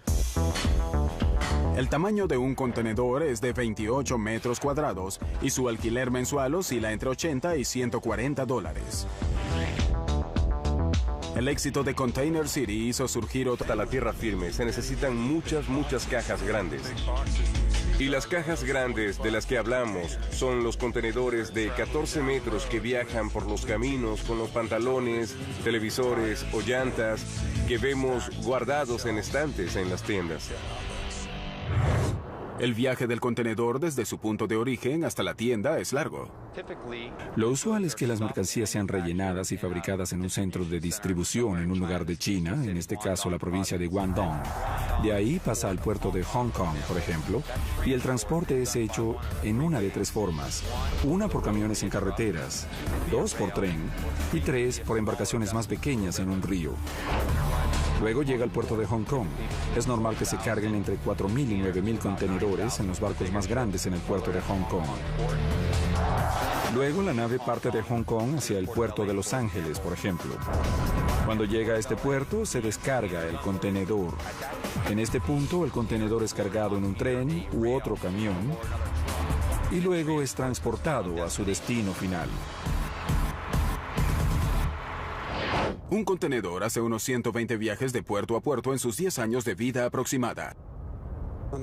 El tamaño de un contenedor es de 28 metros cuadrados y su alquiler mensual oscila entre $80 y $140. El éxito de Container City hizo surgir Para la tierra firme se necesitan muchas cajas grandes. Y las cajas grandes de las que hablamos son los contenedores de 14 metros que viajan por los caminos con los pantalones, televisores o llantas que vemos guardados en estantes en las tiendas. El viaje del contenedor desde su punto de origen hasta la tienda es largo. Lo usual es que las mercancías sean rellenadas y fabricadas en un centro de distribución en un lugar de China, en este caso la provincia de Guangdong. De ahí pasa al puerto de Hong Kong, por ejemplo, y el transporte es hecho en una de 3 formas. 1 por camiones en carreteras, 2 por tren y 3 por embarcaciones más pequeñas en un río. Luego llega al puerto de Hong Kong. Es normal que se carguen entre 4.000 y 9.000 contenedores en los barcos más grandes en el puerto de Hong Kong. Luego la nave parte de Hong Kong hacia el puerto de Los Ángeles, por ejemplo. Cuando llega a este puerto, se descarga el contenedor. En este punto, el contenedor es cargado en un tren u otro camión y luego es transportado a su destino final. Un contenedor hace unos 120 viajes de puerto a puerto en sus 10 años de vida aproximada.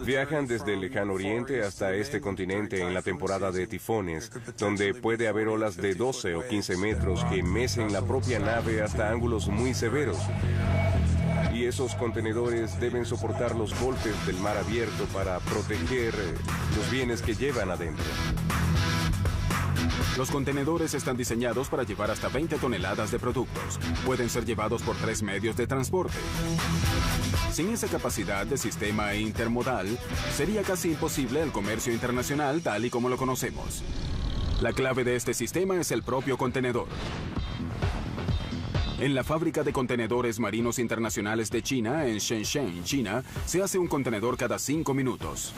Viajan desde el lejano oriente hasta este continente en la temporada de tifones, donde puede haber olas de 12 o 15 metros que mecen la propia nave hasta ángulos muy severos. Y esos contenedores deben soportar los golpes del mar abierto para proteger los bienes que llevan adentro. Los contenedores están diseñados para llevar hasta 20 toneladas de productos. Pueden ser llevados por 3 medios de transporte. Sin esa capacidad de sistema intermodal, sería casi imposible el comercio internacional tal y como lo conocemos. La clave de este sistema es el propio contenedor. En la fábrica de contenedores marinos internacionales de China, en Shenzhen, China, se hace un contenedor cada 5 minutos.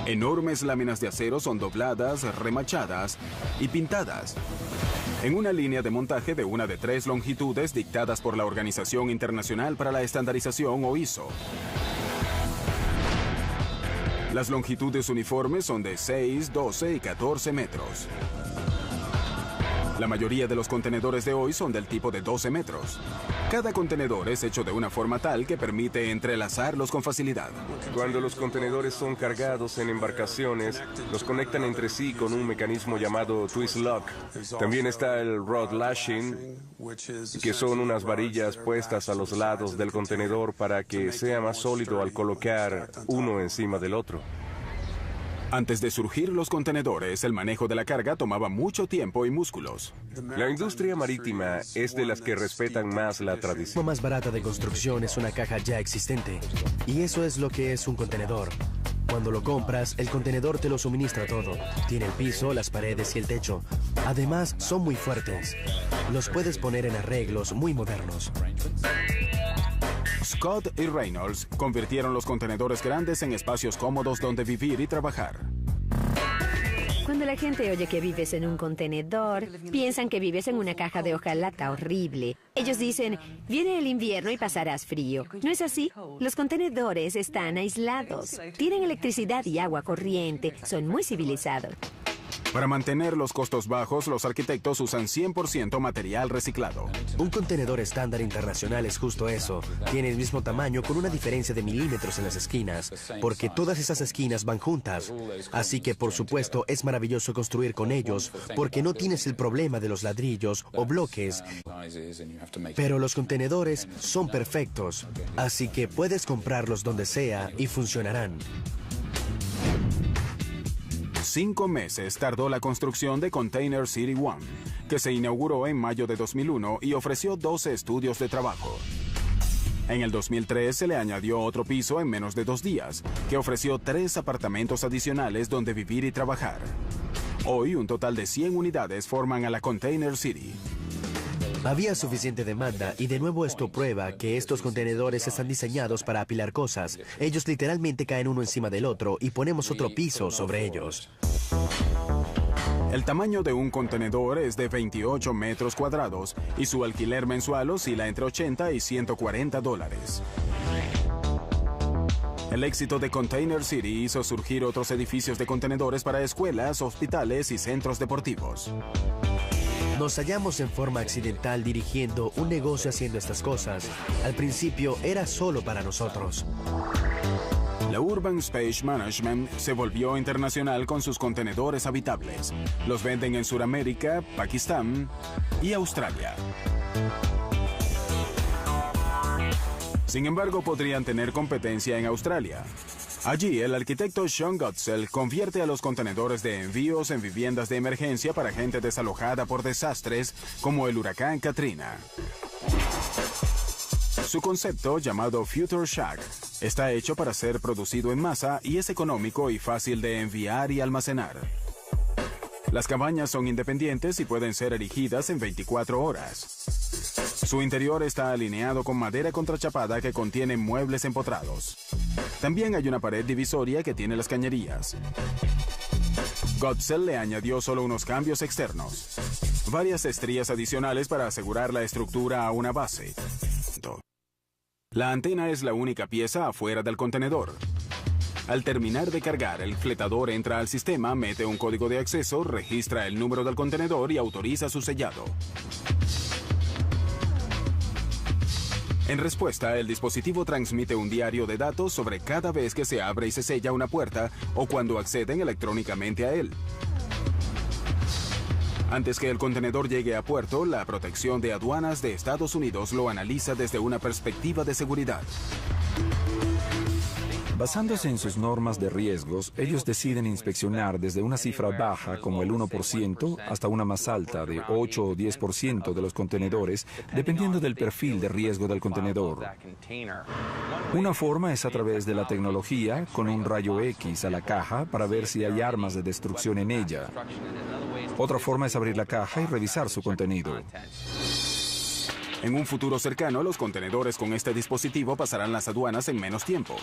Enormes láminas de acero son dobladas, remachadas y pintadas en una línea de montaje de una de 3 longitudes dictadas por la Organización Internacional para la Estandarización o ISO. Las longitudes uniformes son de 6, 12 y 14 metros. La mayoría de los contenedores de hoy son del tipo de 12 metros. Cada contenedor es hecho de una forma tal que permite entrelazarlos con facilidad. Cuando los contenedores son cargados en embarcaciones, los conectan entre sí con un mecanismo llamado twist lock. También está el rod lashing, que son unas varillas puestas a los lados del contenedor para que sea más sólido al colocar uno encima del otro. Antes de surgir los contenedores, el manejo de la carga tomaba mucho tiempo y músculos. La industria marítima es de las que respetan más la tradición. La más barata de construcción es una caja ya existente. Y eso es lo que es un contenedor. Cuando lo compras, el contenedor te lo suministra todo. Tiene el piso, las paredes y el techo. Además, son muy fuertes. Los puedes poner en arreglos muy modernos. Scott y Reynolds convirtieron los contenedores grandes en espacios cómodos donde vivir y trabajar. Cuando la gente oye que vives en un contenedor, piensan que vives en una caja de hojalata horrible. Ellos dicen, viene el invierno y pasarás frío. ¿No es así? Los contenedores están aislados. Tienen electricidad y agua corriente. Son muy civilizados. Para mantener los costos bajos, los arquitectos usan 100% material reciclado. Un contenedor estándar internacional es justo eso. Tiene el mismo tamaño con una diferencia de milímetros en las esquinas, porque todas esas esquinas van juntas. Así que, por supuesto, es maravilloso construir con ellos, porque no tienes el problema de los ladrillos o bloques. Pero los contenedores son perfectos, así que puedes comprarlos donde sea y funcionarán. 5 meses tardó la construcción de Container City 1, que se inauguró en mayo de 2001 y ofreció 12 estudios de trabajo. En el 2003 se le añadió otro piso en menos de 2 días, que ofreció 3 apartamentos adicionales donde vivir y trabajar. Hoy, un total de 100 unidades forman a la Container City. Había suficiente demanda y de nuevo esto prueba que estos contenedores están diseñados para apilar cosas. Ellos literalmente caen uno encima del otro y ponemos otro piso sobre ellos. El tamaño de un contenedor es de 28 metros cuadrados y su alquiler mensual oscila entre $80 y $140. El éxito de Container City hizo surgir otros edificios de contenedores para escuelas, hospitales y centros deportivos. Nos hallamos en forma accidental dirigiendo un negocio haciendo estas cosas. Al principio era solo para nosotros. La Urban Space Management se volvió internacional con sus contenedores habitables. Los venden en Sudamérica, Pakistán y Australia. Sin embargo, podrían tener competencia en Australia. Allí, el arquitecto Sean Gottsell convierte a los contenedores de envíos en viviendas de emergencia para gente desalojada por desastres como el huracán Katrina. Su concepto, llamado Future Shack, está hecho para ser producido en masa y es económico y fácil de enviar y almacenar. Las cabañas son independientes y pueden ser erigidas en 24 horas. Su interior está alineado con madera contrachapada que contiene muebles empotrados. También hay una pared divisoria que tiene las cañerías. Gottsell le añadió solo unos cambios externos. Varias estrías adicionales para asegurar la estructura a una base. La antena es la única pieza afuera del contenedor. Al terminar de cargar, el fletador entra al sistema, mete un código de acceso, registra el número del contenedor y autoriza su sellado. En respuesta, el dispositivo transmite un diario de datos sobre cada vez que se abre y se sella una puerta o cuando acceden electrónicamente a él. Antes que el contenedor llegue a puerto, la Protección de Aduanas de Estados Unidos lo analiza desde una perspectiva de seguridad. Basándose en sus normas de riesgos, ellos deciden inspeccionar desde una cifra baja como el 1% hasta una más alta de 8 o 10% de los contenedores, dependiendo del perfil de riesgo del contenedor. Una forma es a través de la tecnología, con un rayo X a la caja para ver si hay armas de destrucción en ella. Otra forma es abrir la caja y revisar su contenido. En un futuro cercano, los contenedores con este dispositivo pasarán las aduanas en menos tiempo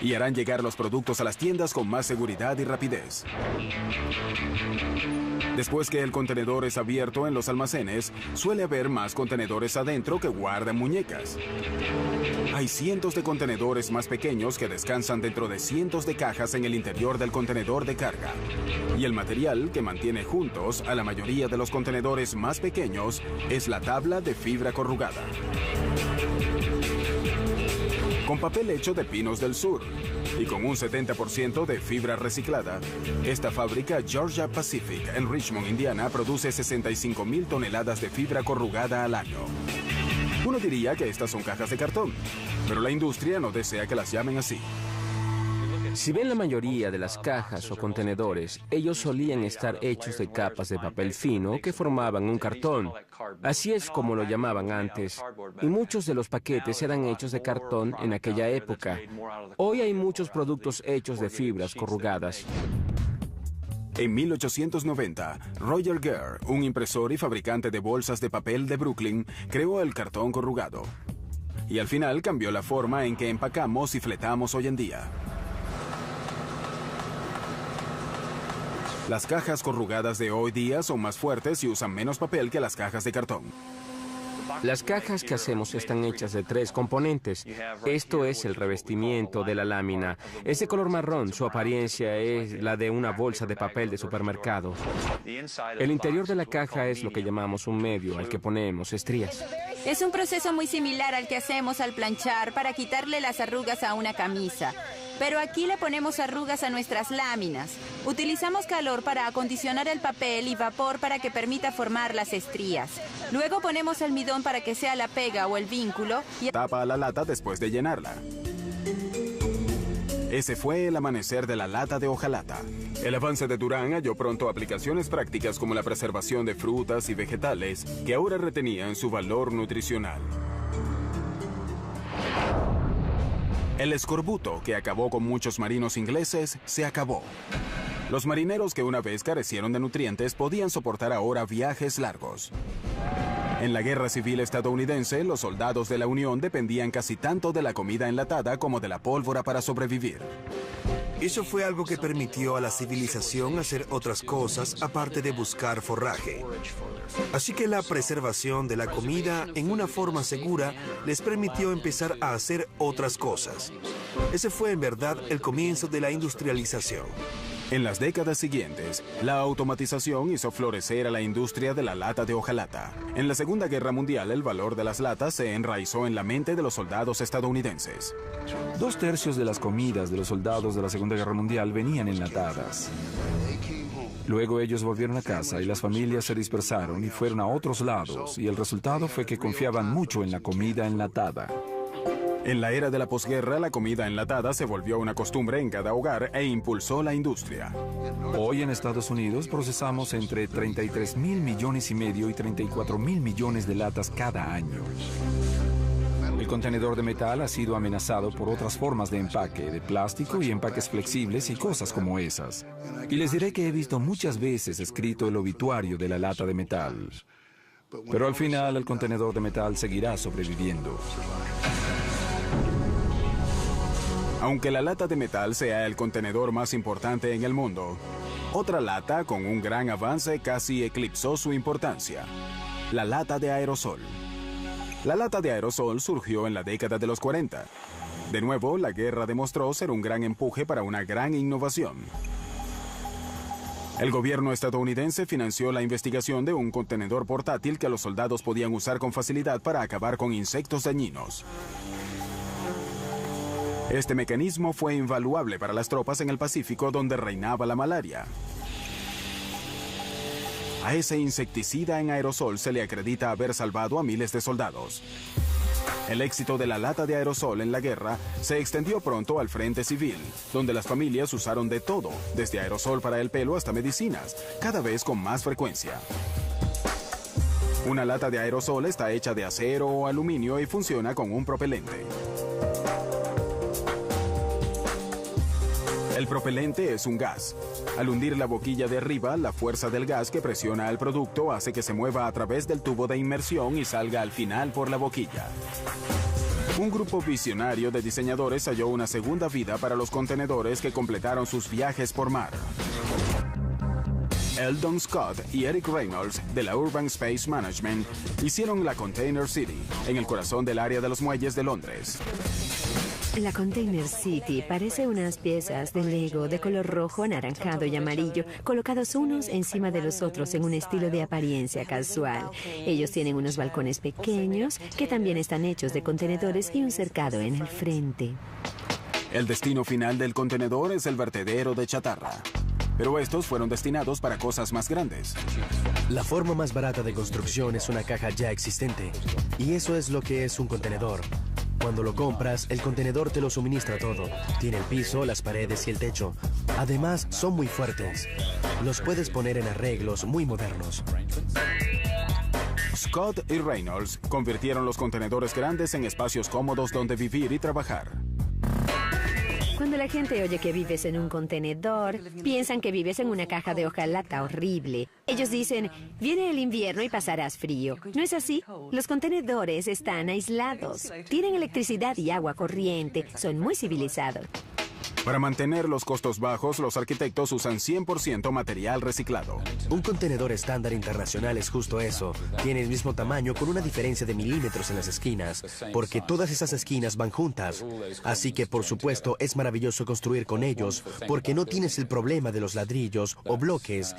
y harán llegar los productos a las tiendas con más seguridad y rapidez. Después que el contenedor es abierto en los almacenes, suele haber más contenedores adentro que guardan muñecas. Hay cientos de contenedores más pequeños que descansan dentro de cientos de cajas en el interior del contenedor de carga. Y el material que mantiene juntos a la mayoría de los contenedores más pequeños es la tabla de fibra corrugada. Con papel hecho de pinos del sur y con un 70% de fibra reciclada, esta fábrica Georgia Pacific en Richmond, Indiana, produce 65,000 toneladas de fibra corrugada al año. Uno diría que estas son cajas de cartón, pero la industria no desea que las llamen así. Si ven la mayoría de las cajas o contenedores, ellos solían estar hechos de capas de papel fino que formaban un cartón. Así es como lo llamaban antes. Y muchos de los paquetes eran hechos de cartón en aquella época. Hoy hay muchos productos hechos de fibras corrugadas. En 1890, Roger Gere, un impresor y fabricante de bolsas de papel de Brooklyn, creó el cartón corrugado. Y al final cambió la forma en que empacamos y fletamos hoy en día. Las cajas corrugadas de hoy día son más fuertes y usan menos papel que las cajas de cartón. Las cajas que hacemos están hechas de 3 componentes. Esto es el revestimiento de la lámina. Es de color marrón. Su apariencia es la de una bolsa de papel de supermercado. El interior de la caja es lo que llamamos un medio, al que ponemos estrías. Es un proceso muy similar al que hacemos al planchar para quitarle las arrugas a una camisa. Pero aquí le ponemos arrugas a nuestras láminas. Utilizamos calor para acondicionar el papel y vapor para que permita formar las estrías. Luego ponemos almidón para que sea la pega o el vínculo y tapa a la lata después de llenarla. Ese fue el amanecer de la lata de hojalata. El avance de Durán halló pronto aplicaciones prácticas como la preservación de frutas y vegetales que ahora retenían su valor nutricional. El escorbuto, que acabó con muchos marinos ingleses, se acabó. Los marineros que una vez carecieron de nutrientes podían soportar ahora viajes largos. En la Guerra Civil estadounidense, los soldados de la Unión dependían casi tanto de la comida enlatada como de la pólvora para sobrevivir. Eso fue algo que permitió a la civilización hacer otras cosas aparte de buscar forraje. Así que la preservación de la comida en una forma segura les permitió empezar a hacer otras cosas. Ese fue en verdad el comienzo de la industrialización. En las décadas siguientes, la automatización hizo florecer a la industria de la lata de hojalata. En la Segunda Guerra Mundial, el valor de las latas se enraizó en la mente de los soldados estadounidenses. 2/3 de las comidas de los soldados de la Segunda Guerra Mundial venían enlatadas. Luego ellos volvieron a casa y las familias se dispersaron y fueron a otros lados, y el resultado fue que confiaban mucho en la comida enlatada. En la era de la posguerra, la comida enlatada se volvió una costumbre en cada hogar e impulsó la industria. Hoy en Estados Unidos procesamos entre 33 mil millones y medio y 34 mil millones de latas cada año. El contenedor de metal ha sido amenazado por otras formas de empaque, de plástico y empaques flexibles y cosas como esas. Y les diré que he visto muchas veces escrito el obituario de la lata de metal. Pero al final el contenedor de metal seguirá sobreviviendo. Aunque la lata de metal sea el contenedor más importante en el mundo, otra lata con un gran avance casi eclipsó su importancia: la lata de aerosol. La lata de aerosol surgió en la década de los 40. De nuevo, la guerra demostró ser un gran empuje para una gran innovación. El gobierno estadounidense financió la investigación de un contenedor portátil que los soldados podían usar con facilidad para acabar con insectos dañinos. Este mecanismo fue invaluable para las tropas en el Pacífico, donde reinaba la malaria. A ese insecticida en aerosol se le acredita haber salvado a miles de soldados. El éxito de la lata de aerosol en la guerra se extendió pronto al frente civil, donde las familias usaron de todo, desde aerosol para el pelo hasta medicinas, cada vez con más frecuencia. Una lata de aerosol está hecha de acero o aluminio y funciona con un propelente. El propelente es un gas. Al hundir la boquilla de arriba, la fuerza del gas que presiona al producto hace que se mueva a través del tubo de inmersión y salga al final por la boquilla. Un grupo visionario de diseñadores halló una segunda vida para los contenedores que completaron sus viajes por mar. Eldon Scott y Eric Reynolds, de la Urban Space Management, hicieron la Container City, en el corazón del área de los muelles de Londres. La Container City parece unas piezas de Lego de color rojo, anaranjado y amarillo, colocados unos encima de los otros en un estilo de apariencia casual. Ellos tienen unos balcones pequeños que también están hechos de contenedores y un cercado en el frente. El destino final del contenedor es el vertedero de chatarra. Pero estos fueron destinados para cosas más grandes. La forma más barata de construcción es una caja ya existente. Y eso es lo que es un contenedor. Cuando lo compras, el contenedor te lo suministra todo. Tiene el piso, las paredes y el techo. Además, son muy fuertes. Los puedes poner en arreglos muy modernos. Scott y Reynolds convirtieron los contenedores grandes en espacios cómodos donde vivir y trabajar. Cuando la gente oye que vives en un contenedor, piensan que vives en una caja de hojalata horrible. Ellos dicen, viene el invierno y pasarás frío. ¿No es así? Los contenedores están aislados. Tienen electricidad y agua corriente. Son muy civilizados. Para mantener los costos bajos, los arquitectos usan 100% material reciclado. Un contenedor estándar internacional es justo eso. Tiene el mismo tamaño con una diferencia de milímetros en las esquinas, porque todas esas esquinas van juntas. Así que, por supuesto, es maravilloso construir con ellos, porque no tienes el problema de los ladrillos o bloques.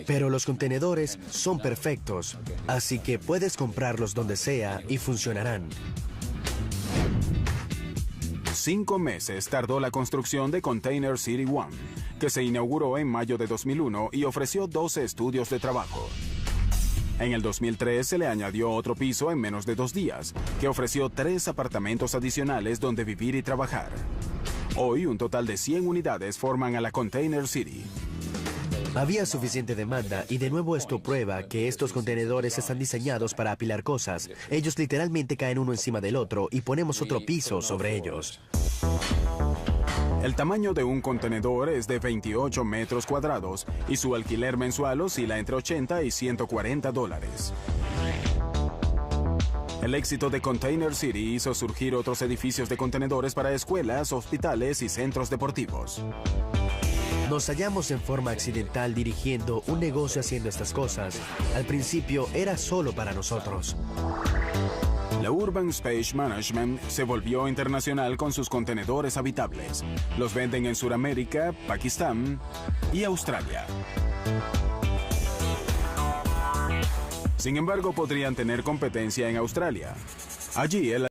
Pero los contenedores son perfectos, así que puedes comprarlos donde sea y funcionarán. 5 meses tardó la construcción de Container City 1, que se inauguró en mayo de 2001 y ofreció 12 estudios de trabajo. En el 2003 se le añadió otro piso en menos de 2 días, que ofreció 3 apartamentos adicionales donde vivir y trabajar. Hoy, un total de 100 unidades forman a la Container City. Había suficiente demanda y de nuevo esto prueba que estos contenedores están diseñados para apilar cosas. Ellos literalmente caen uno encima del otro y ponemos otro piso sobre ellos. El tamaño de un contenedor es de 28 metros cuadrados y su alquiler mensual oscila entre $80 y $140. El éxito de Container City hizo surgir otros edificios de contenedores para escuelas, hospitales y centros deportivos. Nos hallamos en forma accidental dirigiendo un negocio haciendo estas cosas. Al principio era solo para nosotros. La Urban Space Management se volvió internacional con sus contenedores habitables. Los venden en Sudamérica, Pakistán y Australia. Sin embargo, podrían tener competencia en Australia. Allí el